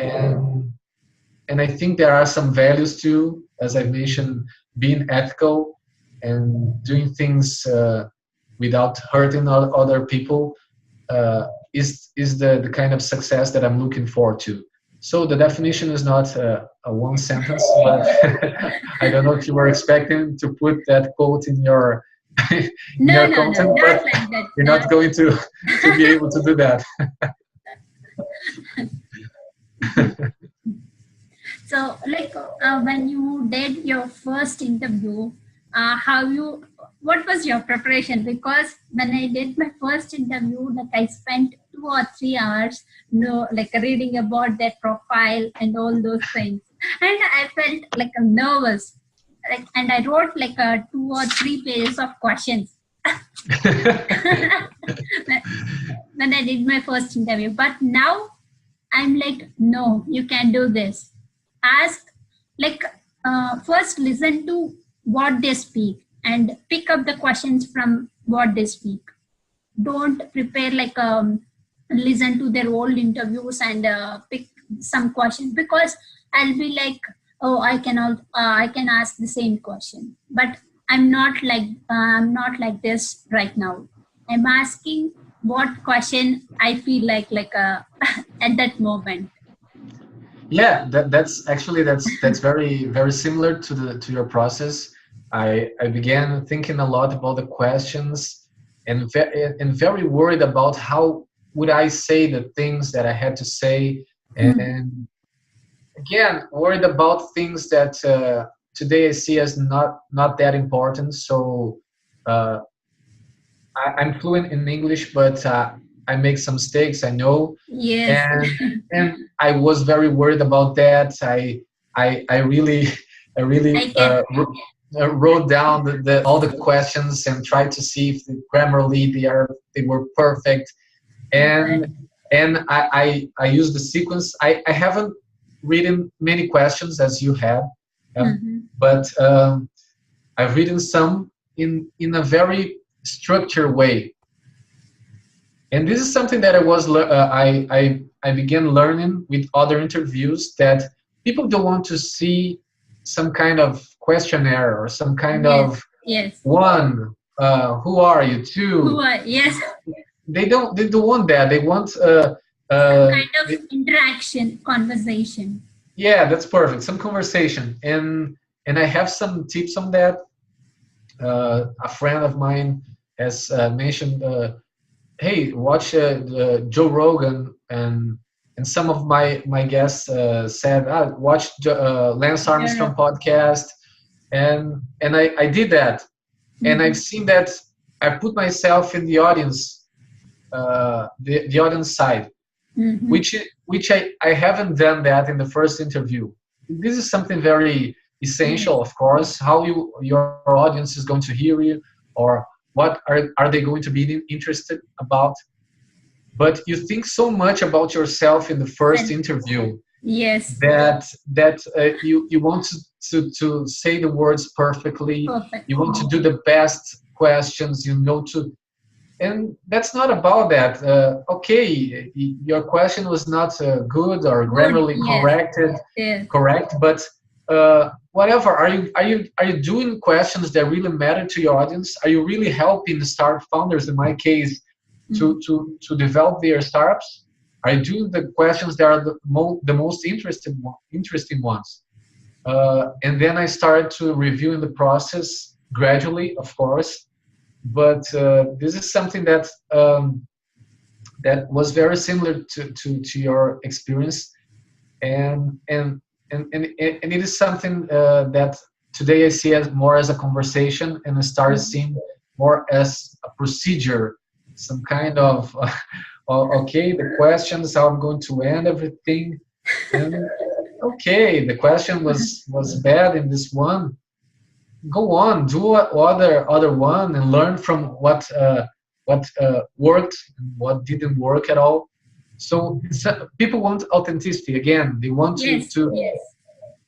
And I think there are some values too, as I mentioned, being ethical and doing things without hurting other people is the kind of success that I'm looking forward to. So the definition is not a one sentence, but I don't know if you were expecting to put that quote in your in No, your no, no, content, not but like that. you're Not. not going to be able to do that. So, like, when you did your first interview, what was your preparation? Because when I did my first interview, like, I spent 2 or 3 hours, like, reading about their profile and all those things, and I felt like I'm nervous, like, and I wrote like 2 or 3 pages of questions when I did my first interview. But now I'm like, no, you can do this. Ask, like, first listen to what they speak and pick up the questions from what they speak. Don't prepare like listen to their old interviews and pick some questions, because I'll be like, oh, I can ask the same question, but I'm not like this right now. I'm asking what question I feel like at that moment. Yeah, that's actually that's very similar to your process. I began thinking a lot about the questions and very worried about how would I say the things that I had to say, Mm. and again worried about things that today I see as not that important. So uh, I'm fluent in English, but I make some mistakes. I know, Yes. and I was very worried about that. I really I really I can. wrote down all the questions and tried to see if the grammarly they were perfect, and I used the sequence. I haven't written many questions as you have, Mhm. but I've written some in a very structured way. And this is something that I began learning with other interviews, that people don't want to see some kind of questionnaire or some kind Yes. of Yes. one, who are you, Who two. are, yes, They don't want that. They want some kind of they, interaction, conversation. yeah, that's perfect, some conversation. And I have some tips on that. A friend of mine has mentioned, hey, watch Joe Rogan, and some of my guests said, watch Lance Yeah. Armstrong podcast, and I did that, and I've Mhm. seen that I put myself in the audience, the audience side, Mhm. which I haven't done that in the first interview. This is something very Yes. essential, of course, how your audience is going to hear you, or what are they going to be interested about. But you think so much about yourself in the first Well, interview yes. that you want to say the words perfectly. You want to Perfectly. do the best questions, to, and that's not about that. Okay, your question was not good or Good. grammarly Yes. Yes. correct, but whatever. Are you doing questions that really matter to your audience? Are you really helping start founders, in my case, Mhm. to develop their startups? Are you doing the questions that are the most interesting ones? And then I started to review in the process gradually, of course. But this is something that was very similar to your experience, and and and it is something that today I see as more as a conversation, and I started Mhm. seeing more as a procedure, some kind of okay, the questions, how I'm going to end everything, and okay, the question was bad in this one. go on, do other one, and learn from what worked and what didn't work at all. So people want authenticity again. They want Yes, to yes.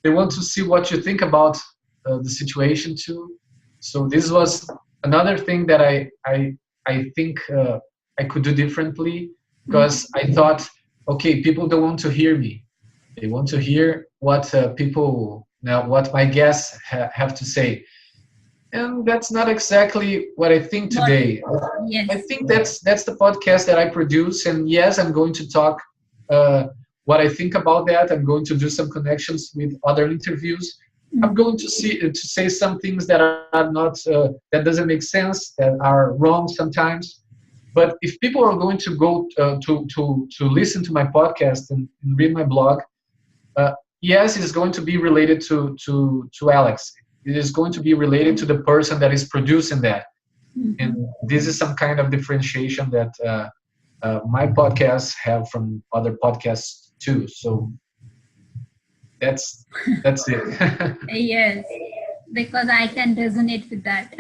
they want to see what you think about the situation too. So this was another thing that I think I could do differently, because I thought, okay, people don't want to hear me. They want to hear what people now, what my guests have to say, and that's not exactly what I think What? today. I Yes. think that's the podcast that I produce, and yes, I'm going to talk uh, what I think about that. I'm going to do some connections with other interviews. I'm Mhm. going to say some things that are not that doesn't make sense, that are wrong sometimes. But if people are going to go to listen to my podcast and read my blog, uh, yes, it is going to be related to Alex. It is going to be related to the person that is producing that, and Mhm. this is some kind of differentiation that my podcasts have from other podcasts too. So that's that's it. Yes, because I can resonate with that.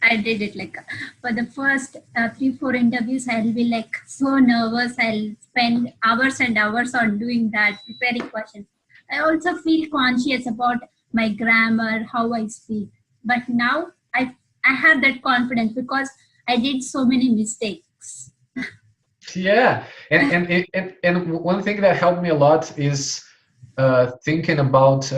I did it like for the first 3 4 interviews. I'll be like so nervous. I'll spend hours and hours on doing that, preparing questions. I also feel conscious about my grammar, how I speak. But now I have that confidence because I did so many mistakes. Yeah, and one thing that helped me a lot is thinking about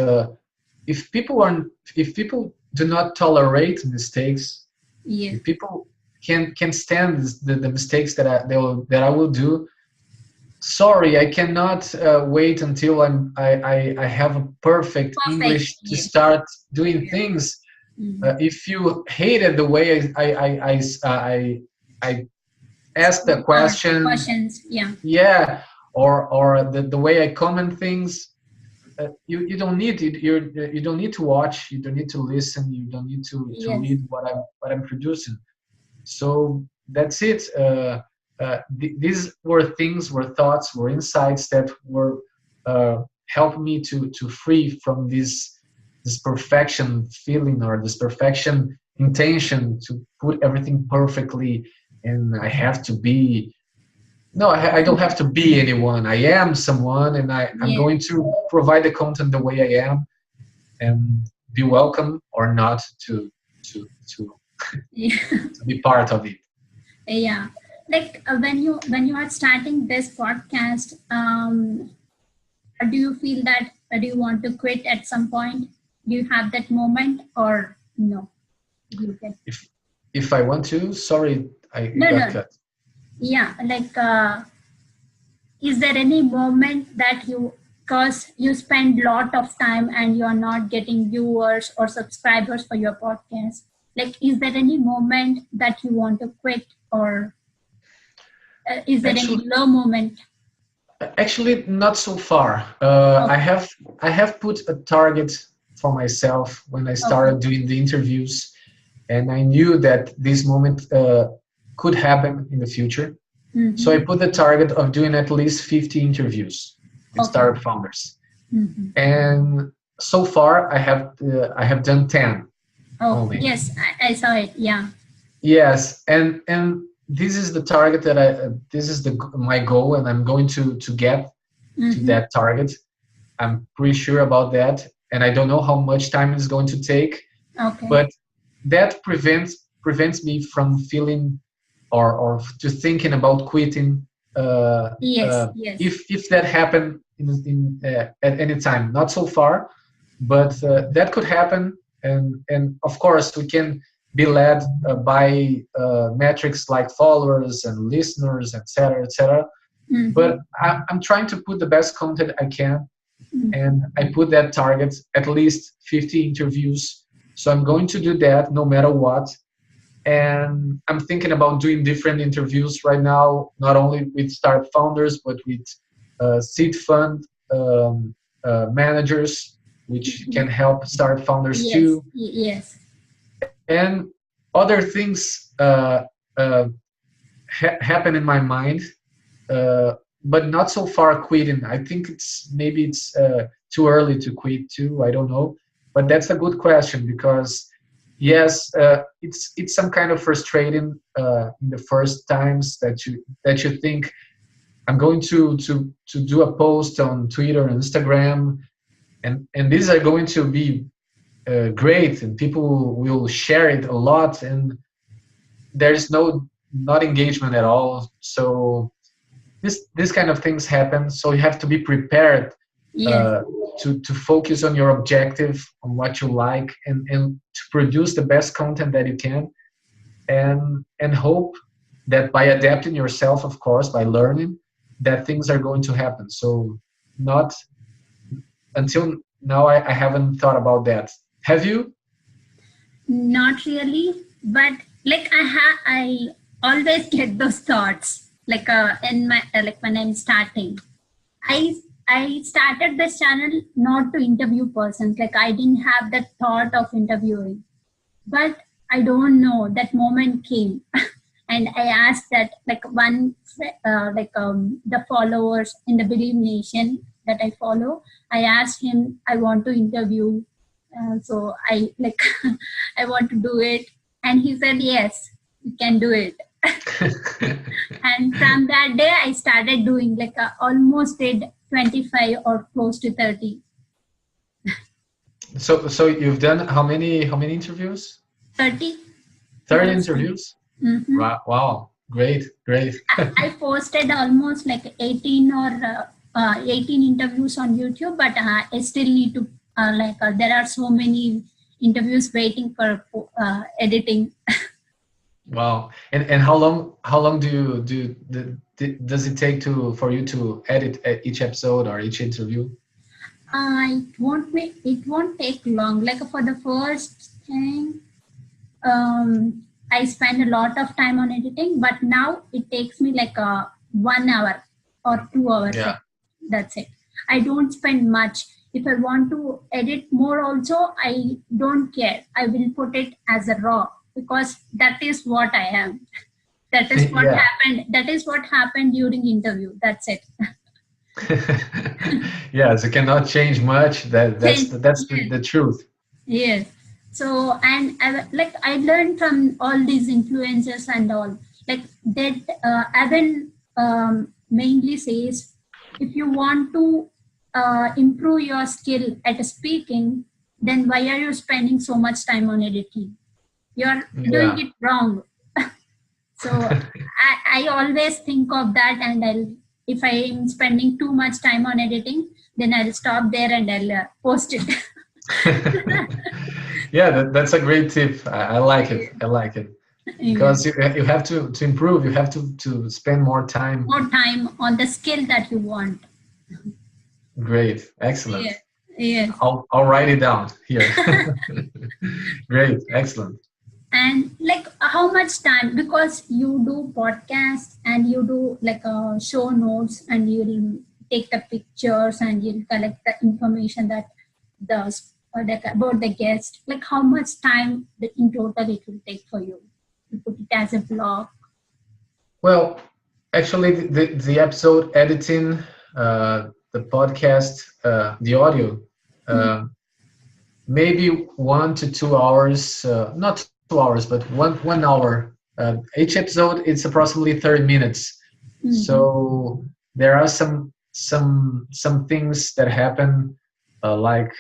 if people do not tolerate mistakes, Yes, if people can stand the mistakes that I will do. Sorry, I cannot wait until I have a perfect perfect. English to Yes. start doing things. Mhm. If you hated the way I ask the Speak or question, questions. Yeah. yeah, or the way I comment things, you don't need it. You don't need to watch. You don't need to listen. You don't need to Yes. read what I'm producing. So that's it. These were things, were thoughts, were insights that were help me to free from this perfection feeling or this perfection intention to put everything perfectly, and I have to be. No, I don't have to be anyone. I am someone, and I'm Yes. going to provide the content the way I am, and be welcome or not to to Yeah. to be part of it. Yeah. Like when you are starting this podcast, do you feel that do you want to quit at some point? Do you have that moment or no? You can. If if I want to, sorry, I No, got no. cut. Yeah. Like, is there any moment that you because you spend lot of time and you're not getting viewers or subscribers for your podcast? Like, is there any moment that you want to quit or is there any Actually, low moment? not so far. Okay. I have put a target for myself when I Okay. started doing the interviews, and I knew that this moment could happen in the future. So I Mm-hmm. put the target of doing at least 50 interviews with Okay. startup founders, Mm-hmm. and so far I have done 10 Oh, only. yes, I saw it. Yeah. Yes, and this is the target that this is my goal, and I'm going to get to Mm-hmm. that target. I'm pretty sure about that, and I don't know how much time it's going to take, Okay. but that prevents me from feeling or to thinking about quitting Yes, yes. if that happened at any time. Not so far, but that could happen, and of course we can be led by metrics like followers and listeners, etc., etc. Mm-hmm. But I'm trying to put the best content I can, Mm-hmm. and I put that target at least 50 interviews. So I'm going to do that no matter what. And I'm thinking about doing different interviews right now, not only with startup founders, but with seed fund managers, which can help startup founders Yes, too, yes. and other things uh, happen in my mind, but not so far quitting. I think it's too early to quit too. I don't know, but that's a good question because Yes, it's some kind of frustrating in the first times that you think I'm going to do a post on Twitter and Instagram, and these are going to be great, and people will share it a lot, and there's not engagement at all. So this kind of things happen. So you have to be prepared Yes, uh, to focus on your objective, on what you like, and to produce the best content that you can, and hope that by adapting yourself, of course, by learning, that things are going to happen. So not until now, I haven't thought about that. Have you? not really, but like I always get those thoughts like in my like when I'm starting. I I started this channel not to interview persons. Like I didn't have that thought of interviewing, but I don't know that moment came, and I asked that like the followers in the Believe Nation that I follow. I asked him I want to interview, so I like I want to do it, and he said yes, you can do it. And from that day, I started doing like almost did 25 or close to 30. So you've done how many interviews? 30. 30 interviews. Mm-hmm. Wow, great, great. I posted almost like 18 or 18 interviews on YouTube, but I still need to there are so many interviews waiting for editing. Wow. And how long does it take for you to edit each episode or each interview? It won't take long. Like for the first thing, I spend a lot of time on editing, but now it takes me like 1 hour or 2 hours. Yeah. Like, that's it. I don't spend much. If I want to edit more also, I don't care. I will put it as a raw because that is what I am. That is what Yeah. happened. That is what happened during interview. That's it. Yes, you cannot change much. That's Change. that's Yes. the truth. Yes. So and I learned from all these influencers and all. Like that Evan mainly says, if you want to improve your skill at speaking, then why are you spending so much time on editing? You're doing Yeah. it wrong. So I always think of that, and if I'm spending too much time on editing, then I'll stop there and I'll post it. Yeah, that's a great tip. I like it. I like it Yes. because you have to improve. You have to spend more time. More time on the skill that you want. Great, excellent. Yeah. Yes. I'll write it down here. Great, excellent. And like how much time, because you do podcast and you do like show notes and you'll take the pictures and you'll collect the information that about the guest, like how much time in total it will take for you to put it as a blog? Well, actually, the episode editing, the podcast, the audio, maybe 1 to 2 hours, not 2 hours, but 1 hour. Each episode, it's approximately 30 minutes. So there are some things that happen, like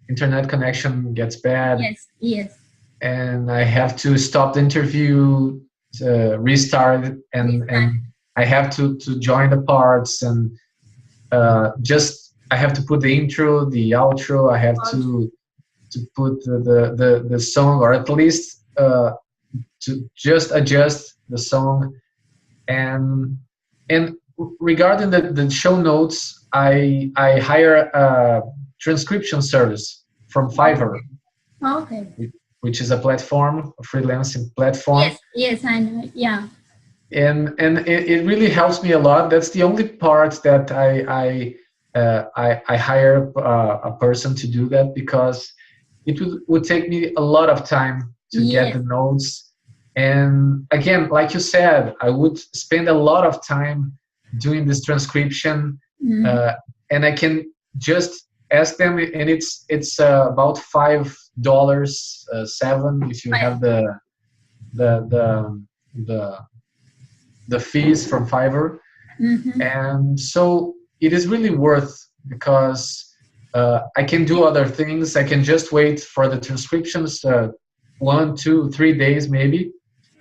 internet connection gets bad, Yes, yes. and I have to stop the interview, restart, and I have to join the parts, and just I have to put the intro, the outro. I have to put the song, or at least to just adjust the song, and regarding the show notes, I hire a transcription service from Fiverr, Okay. which is a platform, a freelancing platform. Yes, yes, I know. Yeah. And it really helps me a lot. That's the only part that I hire a person to do that, because it would take me a lot of time to get the notes. And again, like you said, I would spend a lot of time doing this transcription, and I can just ask them, and it's about $5, 7 if you have the the the the fees from Fiverr. Mm-hmm. And so it is really worth, because I can do other things. I can just wait for the transcriptions, 1, 2, 3 days maybe,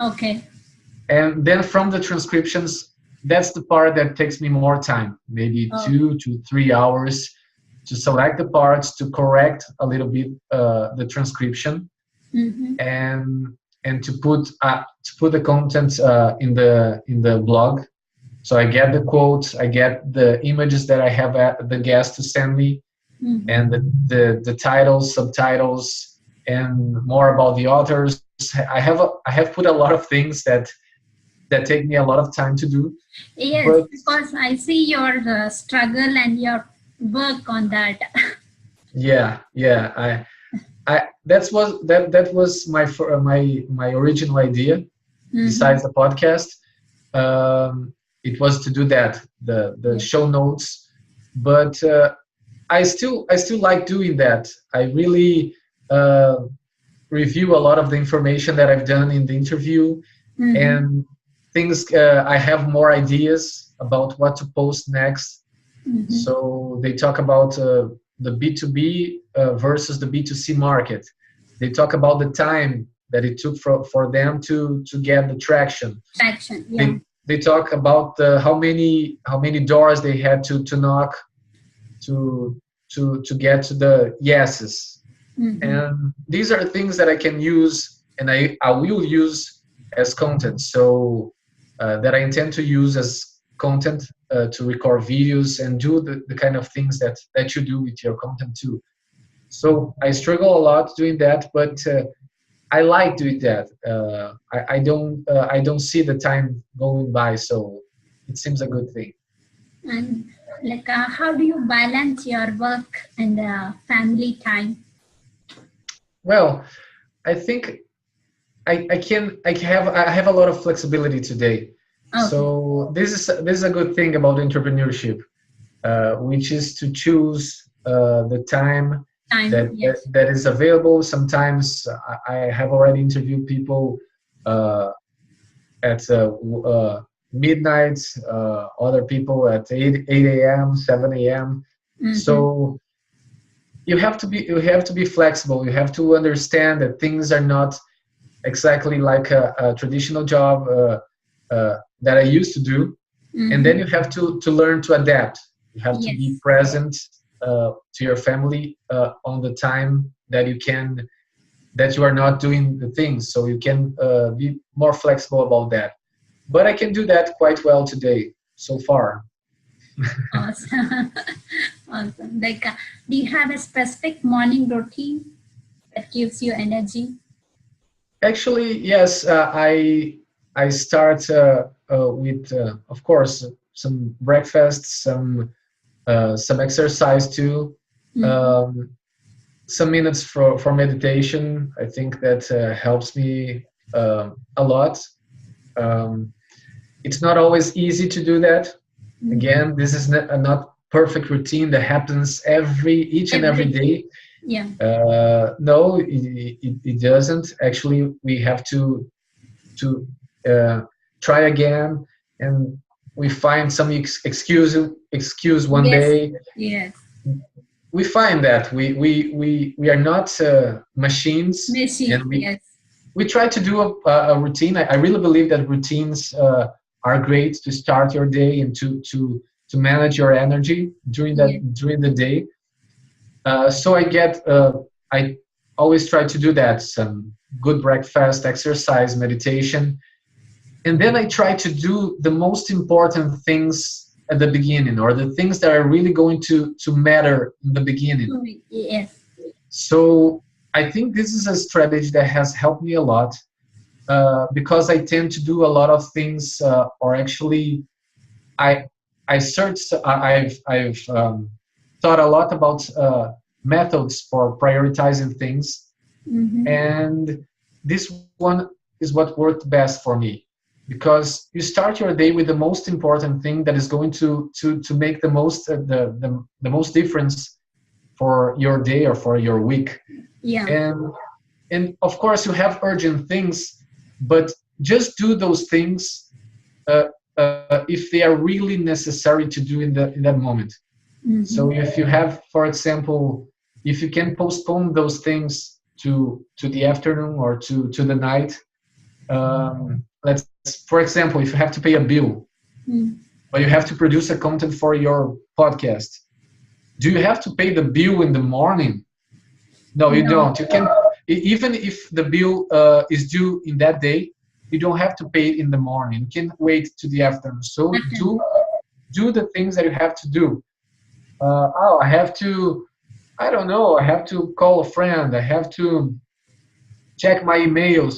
Okay. and then from the transcriptions, that's the part that takes me more time, maybe Oh. 2 to 3 hours, to select the parts, to correct a little bit the transcription, Mm-hmm. and to put the content in the blog. So I get the quotes, I get the images that I have the guest to send me, Mm-hmm. and the titles, subtitles, and more about the authors. I have put a lot of things that take me a lot of time to do. Yes, But because I see your struggle and your work on that. yeah, that was my original idea. Mm-hmm. Besides the podcast, it was to do that, the show notes. But I still like doing that. I really review a lot of the information that I've done in the interview, Mm-hmm. and things. I have more ideas about what to post next. Mm-hmm. So they talk about the B2B versus the B2C market. They talk about the time that it took for them to get the traction. Traction, yeah. They talk about how many doors they had to knock to get to the yeses. Mm-hmm. And these are things that I can use, and I will use as content. So that I intend to use as content to record videos and do the kind of things that you do with your content too. So I struggle a lot doing that, but I like doing that. I don't see the time going by, so it seems a good thing. And like, how do you balance your work and family time? Well, I think I have a lot of flexibility today. Okay. So this is a good thing about entrepreneurship, which is to choose the time Time, yes. that is available. Sometimes I have already interviewed people at midnight, other people at 8 a.m., 7 a.m. Mm-hmm. So you have to be flexible. You have to understand that things are not exactly like a traditional job that I used to do. Mm-hmm. And then you have to learn to adapt. You have to Yes. be present to your family on the time that you are not doing the things, so you can be more flexible about that. But I can do that quite well today so far. Awesome. Awesome. Like, do you have a specific morning routine that gives you energy? Actually, yes. I start with of course some breakfast, some exercise too, Mm-hmm. some minutes for meditation. I think that helps me a lot. It's not always easy to do that. Again, this is not perfect routine that happens each and every day. Yeah. No, it doesn't. Actually, we have to try again, and we find some excuse one Yes. day. Yes. We find that we are not machines, Machine. and Yes. we try to do a routine. I really believe that routines are great to start your day and to manage your energy during the day. So I always try to do that: some good breakfast, exercise, meditation, and then I try to do the most important things at the beginning, or the things that are really going to matter in the beginning. Yes. So I think this is a strategy that has helped me a lot, because I tend to do a lot of things, or actually, I've thought a lot about methods for prioritizing things, Mm-hmm. and this one is what worked best for me, because you start your day with the most important thing that is going to make the most difference for your day or for your week. Yeah. And of course you have urgent things, but just do those things if they are really necessary to do in that moment. Mm-hmm. So if you have, for example, if you can postpone those things to the afternoon or to the night, for example, if you have to pay a bill, or you have to produce a content for your podcast, do you have to pay the bill in the morning? No, you don't. You can, even if the bill is due in that day, you don't have to pay it in the morning. You can wait to the afternoon. So do the things that you have to do. I have to, I don't know, I have to call a friend. I have to check my emails.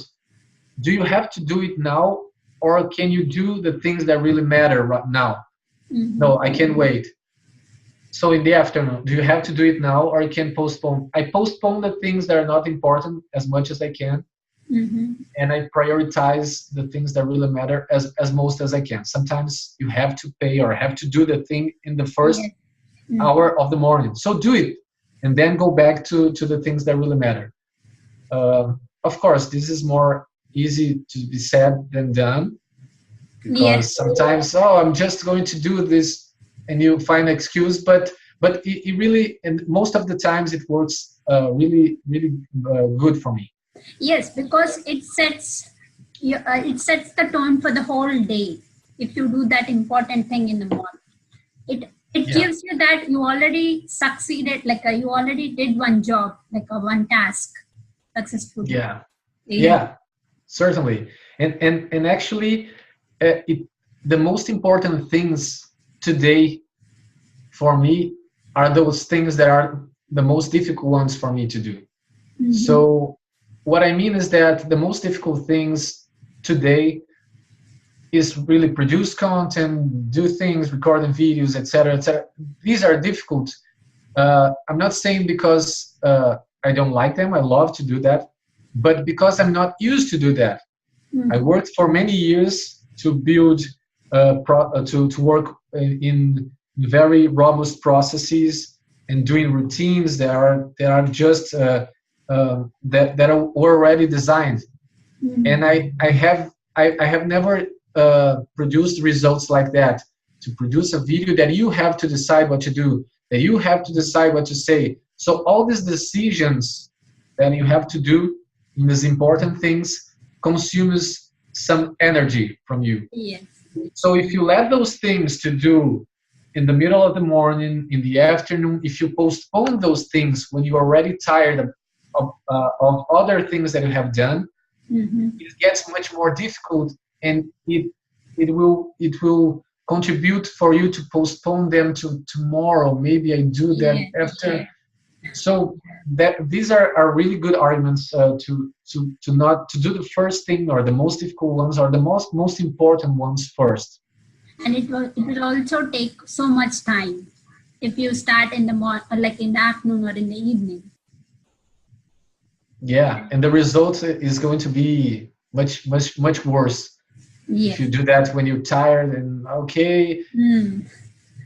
Do you have to do it now, or can you do the things that really matter right now? No, I can wait. So in the afternoon, do you have to do it now, or you can postpone? I postpone the things that are not important as much as I can, and I prioritize the things that really matter as most as I can. Sometimes you have to pay or have to do the thing in the first hour of the morning. So do it, and then go back to the things that really matter. Of course, this is more easy to be said than done, because sometimes, I'm just going to do this, and you find an excuse, but it really, and most of the times it works really good for me. Yes, because it sets the tone for the whole day. If you do that important thing in the morning, it gives you that you already succeeded, like you already did one job, like one task successfully. Yeah, certainly. And actually, the most important things today for me are those things that are the most difficult ones for me to do. So what I mean is that the most difficult things today is really produce content, do things, recording videos, etc., etc. These are difficult. I'm not saying because I don't like them. I love to do that, but because I'm not used to do that. I worked for many years to build, to work in very robust processes and doing routines that are just that are already designed. And I have never produced results like that. To produce a video that you have to decide what to do, that you have to decide what to say. So all these decisions that you have to do in these important things consumes some energy from you. Yes. So if you let those things to do in the middle of the morning, in the afternoon, if you postpone those things when you're already tired of other things that you have done, it gets much more difficult, and it will contribute for you to postpone them to tomorrow. Maybe I do that after. So that these are really good arguments to not to do the first thing or the most difficult ones or the most important ones first. And it will also take so much time if you start in the morning, like in the afternoon or in the evening. Yeah, and the result is going to be much worse if you do that when you're tired and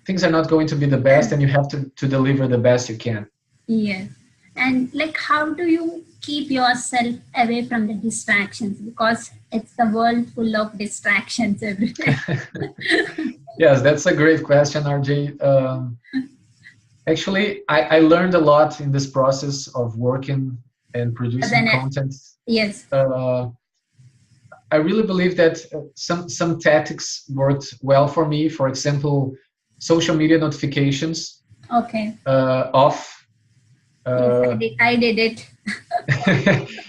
things are not going to be the best, and you have to deliver the best you can. Yes. And like, how do you keep yourself away from the distractions? Because it's the world full of distractions every day. Yes, that's a great question, RJ. Actually, I learned a lot in this process of working and producing content. Yes. I really believe that some tactics worked well for me. For example, social media notifications off. Yes, I did it.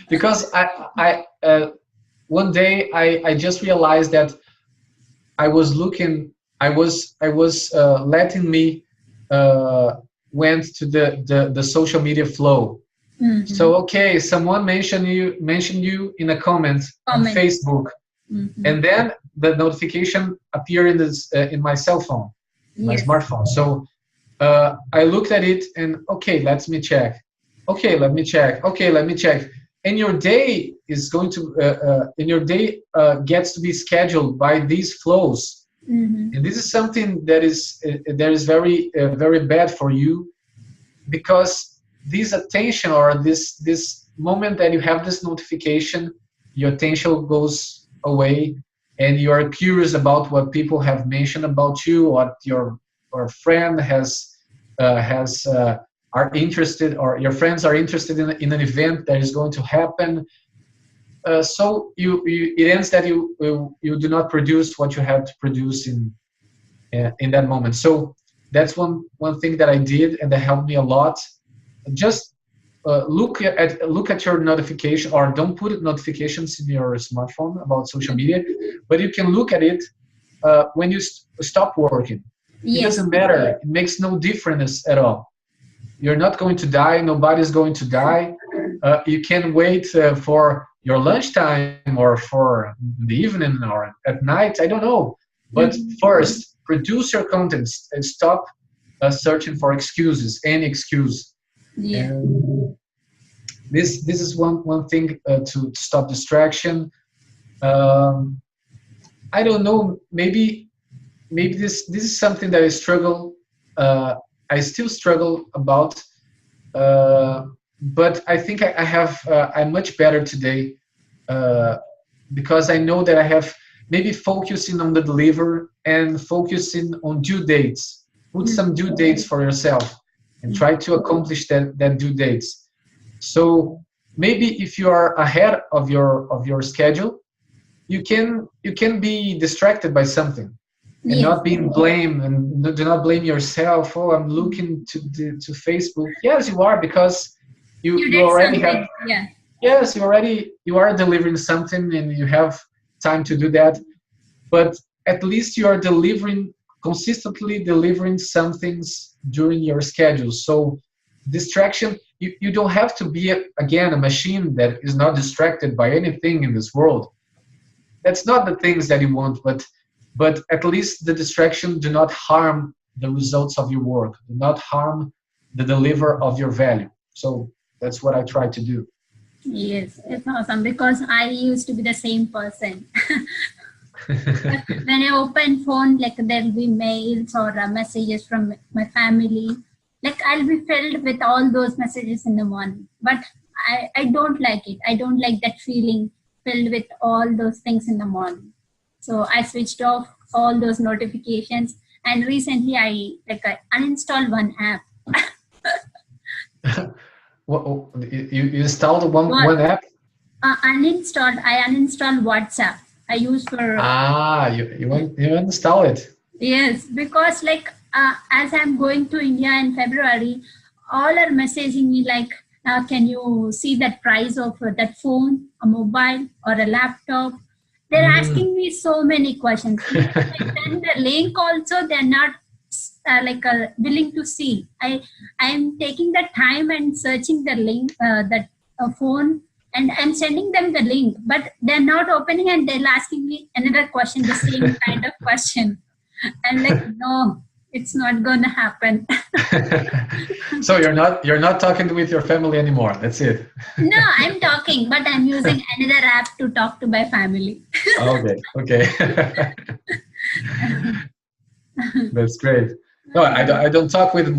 Because I one day I just realized that I was letting me went to the social media flow. So someone mentioned you in a comment on Facebook, and then the notification appeared in my cell phone, my smartphone. So I looked at it and let me check. Let me check. And your day is going to gets to be scheduled by these flows. And this is something that is very bad for you, because this attention, or this moment that you have this notification, your attention goes away, and you are curious about what people have mentioned about you, what your or friend has are interested, or your friends are interested in an event that is going to happen. So it ends that you do not produce what you have to produce in that moment. So that's one thing that I did, and that helped me a lot. Just look at your notification, or don't put notifications in your smartphone about social media, but you can look at it when you stop working. It Yes. doesn't matter. It makes no difference at all. You're not going to die. Nobody's going to die. You can wait for your lunchtime, or for the evening, or at night. I don't know. But first, produce your contents and stop searching for excuses, any excuse. Yeah. And this is one thing to stop distraction. I don't know. Maybe this is something that I still struggle about. But I think I'm much better today, because I know that I have maybe focusing on the deliver and focusing on due dates. Put some due dates for yourself and try to accomplish that due dates. So maybe if you are ahead of your schedule, you can be distracted by something, and not being blamed, and do not blame yourself. Oh, I'm looking to Facebook. Yes, you are, because you did already something. have. Yeah. Yes, you are delivering something, and you have time to do that. But at least you are consistently delivering some things during your schedule. So distraction, you don't have to be again a machine that is not distracted by anything in this world. That's not the things that you want, but at least the distraction do not harm the results of your work, do not harm the deliver of your value. So that's what I try to do. Yes, it's awesome, because I used to be the same person. When I open phone, like there'll be mails or messages from my family. Like I'll be filled with all those messages in the morning. But I don't like it. I don't like that feeling filled with all those things in the morning. So I switched off all those notifications. And recently I uninstalled one app. You installed one app? I uninstalled WhatsApp. I use for You install it. yes, because as I'm going to India in February, all are messaging me like, can you see that price of that phone, a mobile or a laptop? They're asking me so many questions. Then the link also, they're not willing to see. I'm taking the time and searching the link, that phone, and I'm sending them the link, but they're not opening, and they're asking me another question, the same kind of question. I'm like, no, it's not gonna happen. So you're not talking with your family anymore. That's it. No, I'm talking, but I'm using another app to talk to my family. Okay. That's great. No, I don't talk with.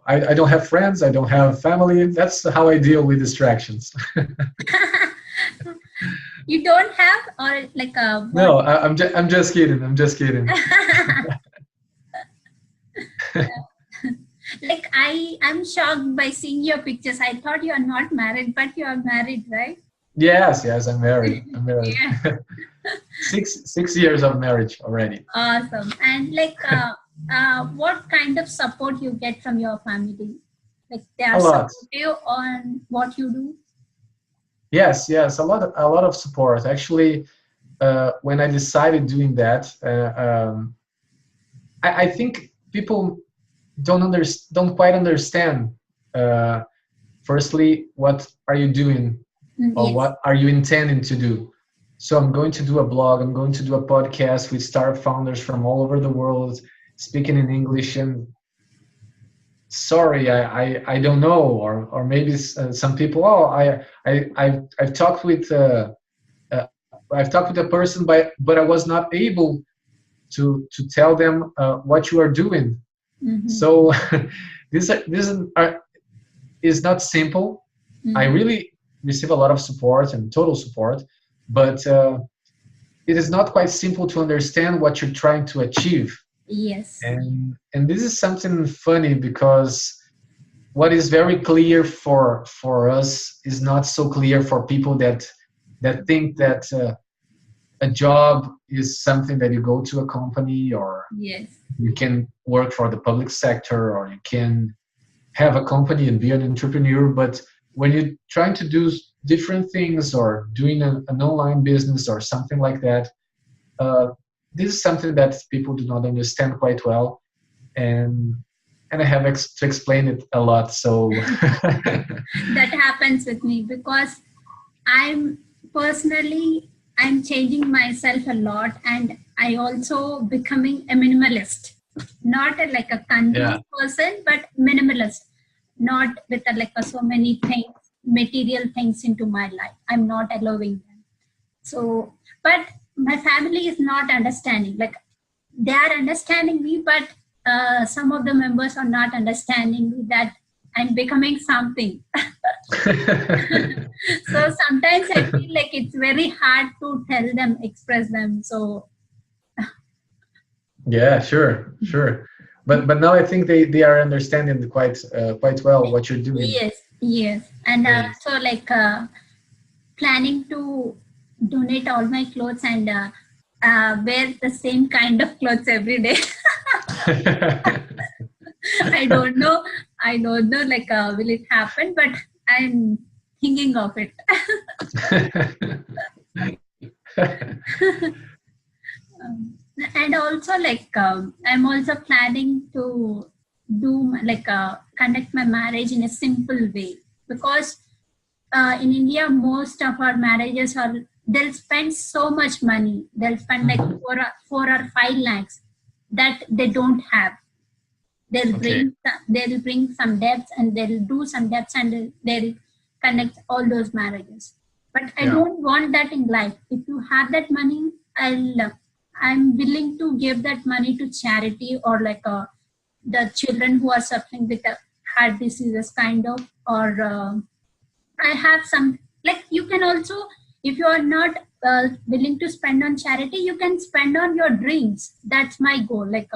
I don't have friends. I don't have family. That's how I deal with distractions. You don't have, or like a No, I'm just kidding. I'm just kidding. Like I'm shocked by seeing your pictures. I thought you are not married, but you are married, right? Yes, I'm married. I'm married. Yeah. 6 years of marriage already. Awesome. And what kind of support you get from your family? Like they are A lot. supportive on what you do? Yes, a lot of support. Actually, when I decided doing that, I think people don't quite understand. Firstly, what are you doing, or Yes. what are you intending to do? So I'm going to do a blog. I'm going to do a podcast with startup founders from all over the world, speaking in English. And sorry, I don't know, or maybe some people. Oh, I've talked with a person, but I was not able to tell them what you are doing. Mm-hmm. So these is not simple. I Mhm. really receive a lot of support and total support, but it is not quite simple to understand what you're trying to achieve. Yes. And this is something funny because what is very clear for us is not so clear for people that think that a job is something that you go to a company, or Yes. you can work for the public sector, or you can have a company and be an entrepreneur. But when you're trying to do different things, or doing an online business or something like that, uh, this is something that people do not understand quite well, and I have to explain it a lot. So That happens with me because I'm personally I'm changing myself a lot, and I also becoming a minimalist. Not a, like a yeah, control person, but minimalist. Not with a, like a, so many things, material things into my life. I'm not allowing them. So, but my family is not understanding. Like they are understanding me, but some of the members are not understanding me that I'm becoming something. So sometimes I feel like it's very hard to tell them, express them. So yeah, sure, sure. But now I think they are understanding quite well what you're doing. yes, yes, and Great. so like planning to donate all my clothes and wear the same kind of clothes every day. I don't know. I don't know. Like, will it happen? But I'm thinking of it. And also, like, I'm also planning to do like conduct my marriage in a simple way because in India, most of our marriages are they'll spend so much money. They'll spend like Mhm. 4 or 5 lakhs that they don't have. Okay. They'll bring some debts and they'll do some debts and they'll connect all those marriages. But I Yeah. don't want that in life. If you have that money, I'm willing to give that money to charity or like the children who are suffering with heart diseases kind of, or I have some, like you can also, if you are not willing to spend on charity, you can spend on your dreams. That's my goal. Like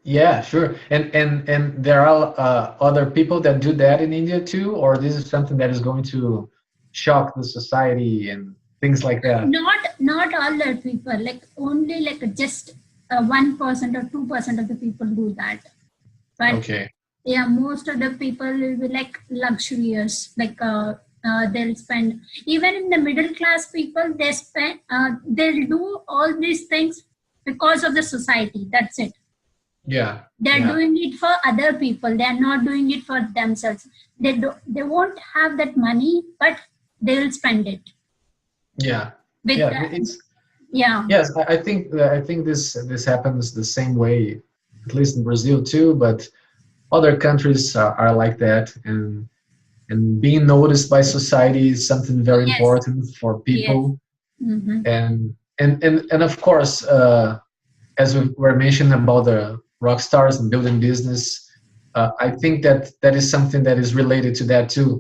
Yeah, sure. And there are other people that do that in India too, or this is something that is going to shock the society and things like that. not all the people, like only like just 1% or 2% of the people do that. But Okay. yeah, most of the people will be like luxurious, like they'll spend, even in the middle class people, they'll do all these things because of the society. That's it. Yeah. They're Yeah. doing it for other people. They're not doing it for themselves. They won't have that money, but they'll spend it Yeah. with Yeah. It's yeah. yes. I think this happens the same way, at least in Brazil too. But other countries are like that, and being noticed by society is something very Yes, important for yes. people. Mm-hmm. And of course, as we were mentioning about the rock stars and building business, I think that that is something that is related to that too.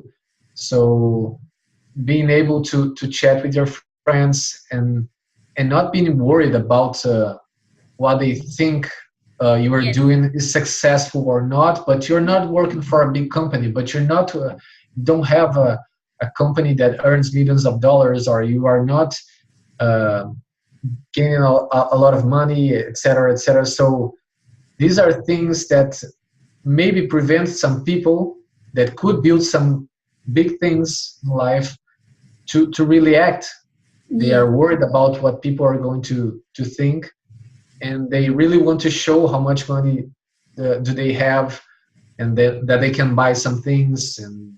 So being able to chat with your friends and not being worried about what they think you are Yes, doing is successful or not, but you're not working for a big company, but you're not don't have a company that earns millions of dollars, or you are not uh, gaining a lot of money, etc., etc. So these are things that maybe prevent some people that could build some big things in life to really act. They yes, are worried about what people are going to think, and they really want to show how much money do they have, and that they can buy some things, and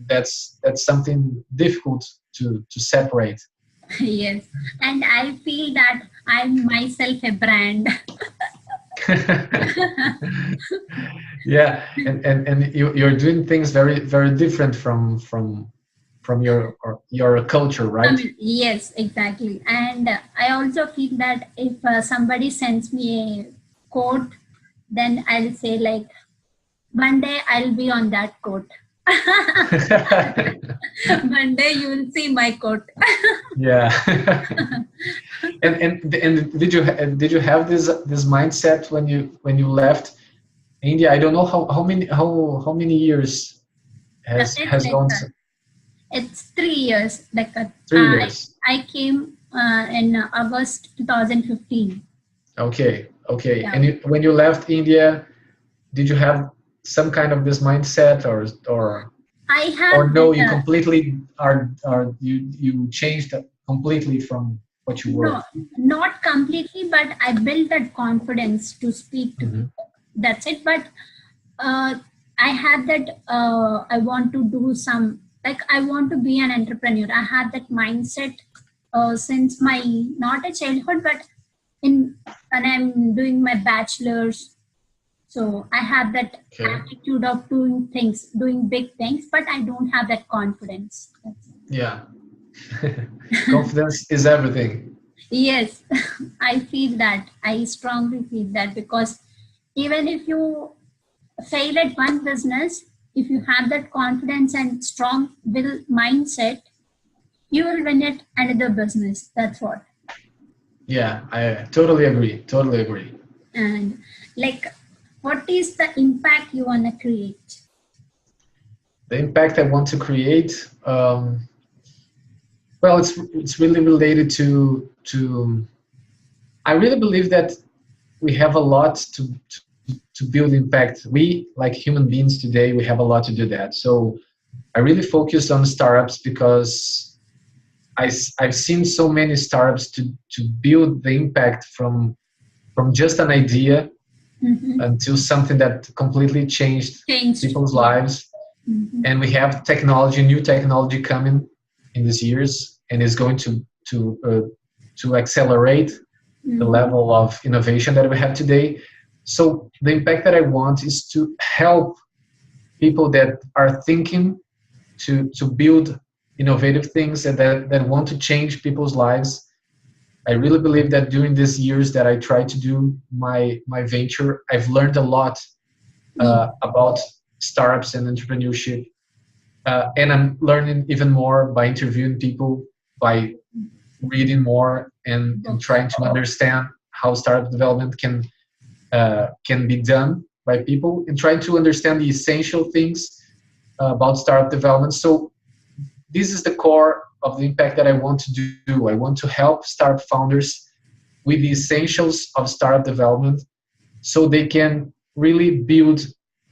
that's something difficult to separate. yes. And I feel that I'm myself a brand. Yeah, and you're doing things very different from your culture, I right? mean, yes, exactly. And I also feel that if somebody sends me a quote, then I'll say like, One day I'll be on that court. One day you will see my court. Yeah. and did you have this mindset when you left India? I don't know how many years It's has like gone. it's 3 years. Like 3 years. I came in August 2015. Okay. Yeah. And when you left India, did you have some kind of this mindset or I have or no? that, You completely are you changed completely from what you were. no, not completely, but I built that confidence to speak to Mhm. people. That's it. But I had that I want to do some, like I want to be an entrepreneur. I had that mindset since my, not a childhood, but in when I'm doing my bachelor's. So I have that Okay. attitude of doing things, doing big things, but I don't have that confidence. That's it. Yeah. Confidence is everything. Yes, I feel that. I strongly feel that because even if you fail at one business, if you have that confidence and strong will mindset, you will win at another business. That's what. Yeah, I totally agree. Totally agree. And like, what is the impact you want to create? The impact I want to create, well, it's really related to. I really believe that we have a lot to build impact. We, like human beings today, we have a lot to do that. So I really focused on startups because I've seen so many startups to build the impact from just an idea Mm-hmm. until something that completely changed Changed. people's lives. Mm-hmm. And we have technology, new technology coming in these years, and is going to accelerate the level of innovation that we have today. So the impact that I want is to help people that are thinking to build innovative things and that want to change people's lives. I really believe that during these years that I tried to do my venture, I've learned a lot about startups and entrepreneurship, and I'm learning even more by interviewing people, by reading more, and trying to understand how startup development can be done by people, and trying to understand the essential things about startup development. So this is the core of the impact that I want to do. I want to help startup founders with the essentials of startup development so they can really build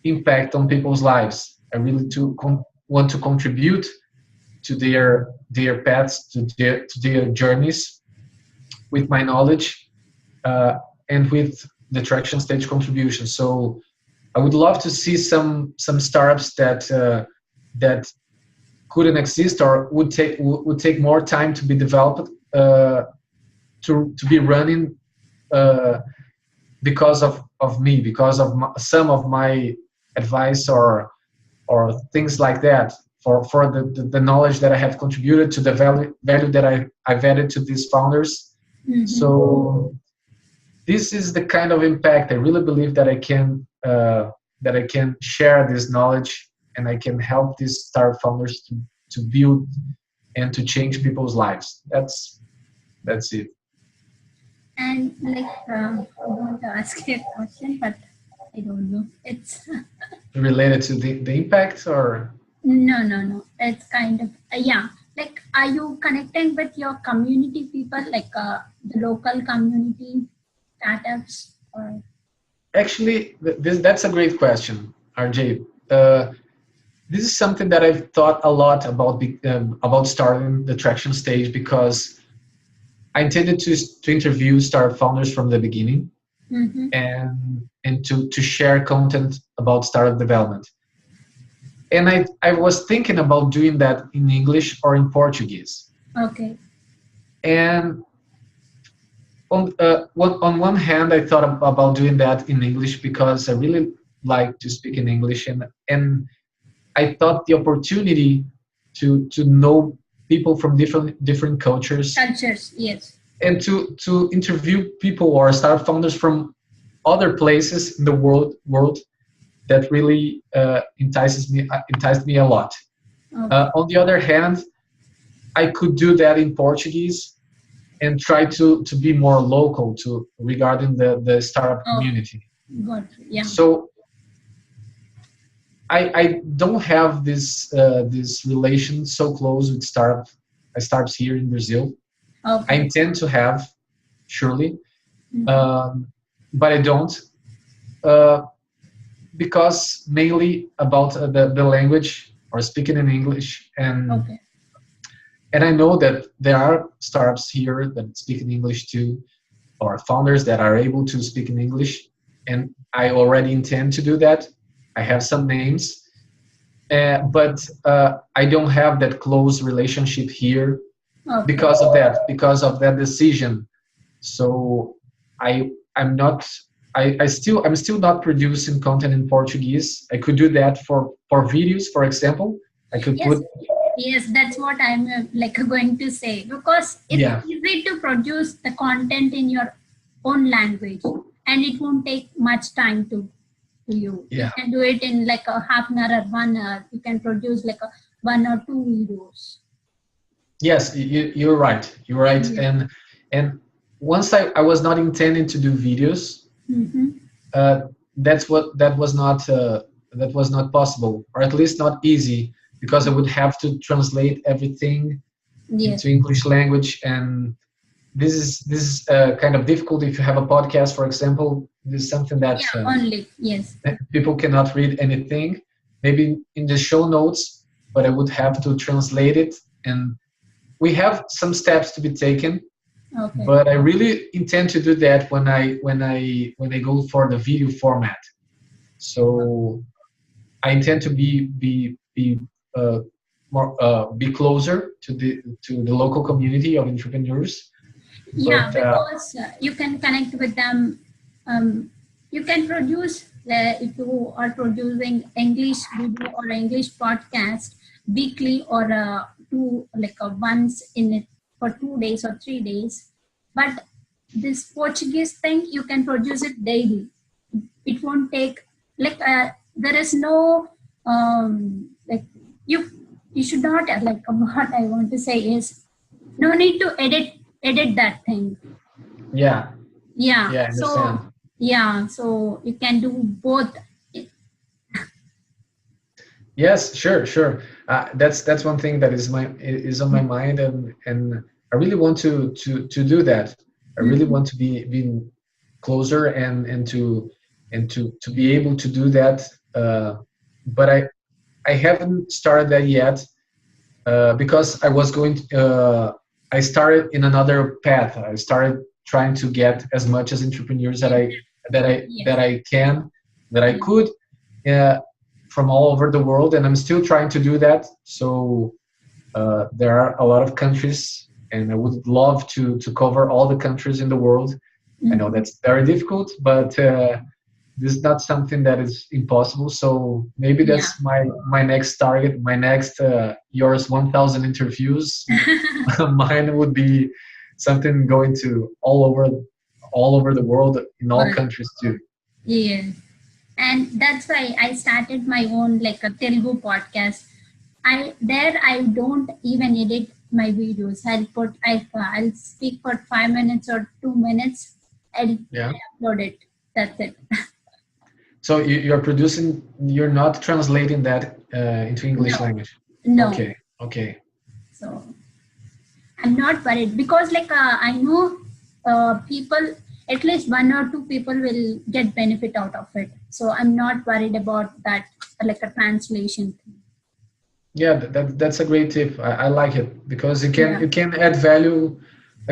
impact on people's lives. I really want to contribute to their paths, to their journeys with my knowledge and with the traction stage contribution. So I would love to see some startups that couldn't exist or would take more time to be developed to be running because of me, because of some of my advice or things like that, for the knowledge that I have contributed to the value that I've added to these founders. Mm-hmm. So this is the kind of impact I really believe that I can share this knowledge, and I can help these startup founders to build and to change people's lives. That's it. And like, I want to ask you a question, but I don't know. It's Related to the impact, or no. It's kind of yeah. Like, are you connecting with your community people, like the local community startups, or? actually that's a great question, RJ. This is something that I've thought a lot about starting the traction stage, because I intended to interview startup founders from the beginning, Mm-hmm. and to share content about startup development. And I was thinking about doing that in English or in Portuguese. Okay. And on one hand, I thought about doing that in English because I really like to speak in English, and I thought the opportunity to know people from different cultures, Cultures, yes. and to interview people or startup founders from other places in the world that really enticed me a lot. Okay. On the other hand, I could do that in Portuguese and try to be more local to regarding the startup Oh, community. good. Yeah. So I don't have this relation so close with startups here in Brazil. I Okay. intend to have, surely, Mhm. um, but I don't, uh, because mainly about the language or speaking in English, Okay. and I know that there are startups here that speak in English too, or founders that are able to speak in English, and I already intend to do that. I have some names, but I don't have that close relationship here Okay. because of that decision. So I'm not. I'm still not producing content in Portuguese. I could do that for videos, for example. I could Yes. put, Yes, that's what I'm like going to say, because it's yeah, easy to produce the content in your own language, and it won't take much time to you. You yeah. can do it in like a half an hour, 1 hour. You can produce like a 1 or 2 videos. Yes, you're right. You're right. Yeah. And once I was not intending to do videos. Mm-hmm. uh, that was not possible, or at least not easy, because I would have to translate everything Yes. into English language, and this is kind of difficult if you have a podcast, for example. This is something that Yeah. Only. Yes. people cannot read anything, maybe in the show notes, but I would have to translate it, and we have some steps to be taken, Okay. but I really intend to do that when I go for the video format. So I intend to be uh, be closer to the local community of entrepreneurs. Yeah, But because you can connect with them. You can produce, if you are producing English video or English podcast weekly, or two, like once in it for 2 days or 3 days. But this Portuguese thing, you can produce it daily. It won't take like there is no like you you should not like what I want to say is no need to edit that thing. yeah, Yeah, yeah, I so understand. yeah, so you can do both. Yes, sure, sure. That's one thing that is on my mind, and I really want to do that. I really Mhm. want to be closer, and to be able to do that. But I haven't started that yet, because I started in another path. I started trying to get as much as entrepreneurs that I that I Yes, that I can that I yes. could, uh, from all over the world, and I'm still trying to do that. So there are a lot of countries, and I would love to cover all the countries in the world. I know Mhm. that's very difficult, but this is not something that is impossible. So maybe Yeah. that's my next target. My next yours 1,000 interviews. Mine would be something going to all over the world, in all Well, countries too. yes. And that's why I started my own like a Telugu podcast. I don't even edit my videos. I'll speak for 5 minutes or 2 minutes. Yeah. I upload it. That's it. So you're producing. You're not translating that into English No, language. no. Okay. Okay. So I'm not worried, because like I know people, at least 1 or 2 people will get benefit out of it. So I'm not worried about that, like a translation thing. Yeah, that's a great tip. I like it, because Yeah, you can add value.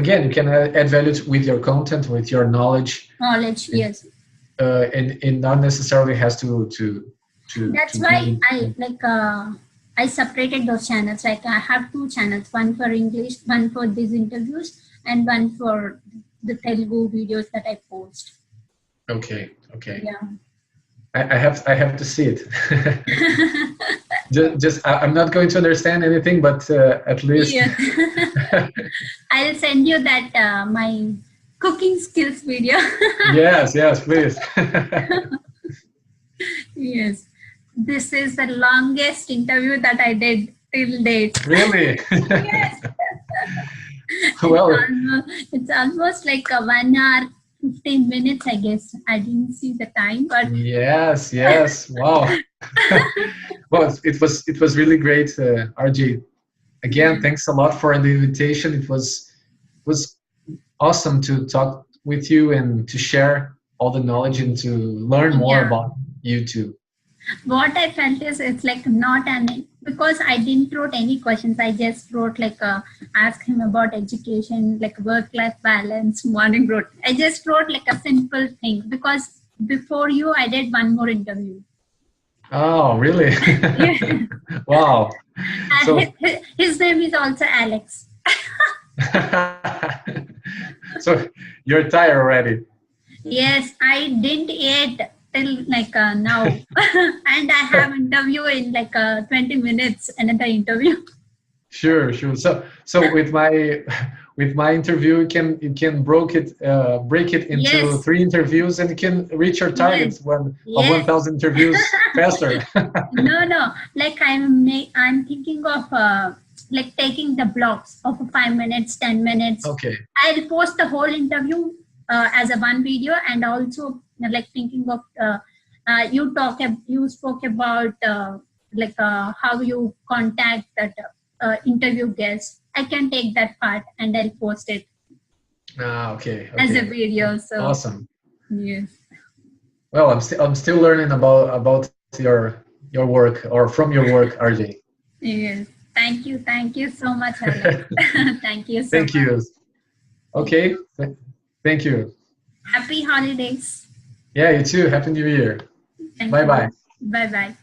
Again, you can add value with your content, with your knowledge, knowledge. and Yes. it not necessarily has to That's why be. I separated those channels. Like I have 2 channels, one for English, one for these interviews, and one for the Telugu videos that I post. Okay. Okay. Yeah. I have to see it. I'm not going to understand anything, but at least. Yeah. I'll send you that my cooking skills video. Yes, yes, please. Yes. This is the longest interview that I did till date. Really? Yes. Well, It's almost like a 1 hour, 15 minutes, I guess. I didn't see the time, but yes, yes. Wow. Well, it was really great, RJ. Again, thanks a lot for the invitation. It was awesome to talk with you and to share all the knowledge and to learn more yeah. about you too. What I felt is it's like not an, because I didn't wrote any questions. I just wrote like ask him about education, like work-life balance, morning routine. I just wrote like a simple thing because before you, I did one more interview. Oh, really? Yeah. Wow. And So, his name is also Alex. so you're tired already. Yes, I didn't eat till like now, and I have interview in like 20 minutes. Another interview. Sure, sure. So with my interview, you can break it into Yes, 3 interviews, and you can reach your yes, targets of yes. 1,000 interviews faster. No. Like I'm thinking of like taking the blocks of 5 minutes, 10 minutes. Okay. I'll post the whole interview as a one video, and also like thinking of you spoke about like how you contact that interview guest. I can take that part and I'll post it Ah, okay, as a okay. video. So Awesome. yes, Well, I'm still learning about your work or from your work, RJ. yes. Thank you so much, Alex. Thank you so Thank much. you. Okay. Thank you. Happy holidays. Yeah, you too. Happy New Year. Thank Bye you. bye. Bye bye.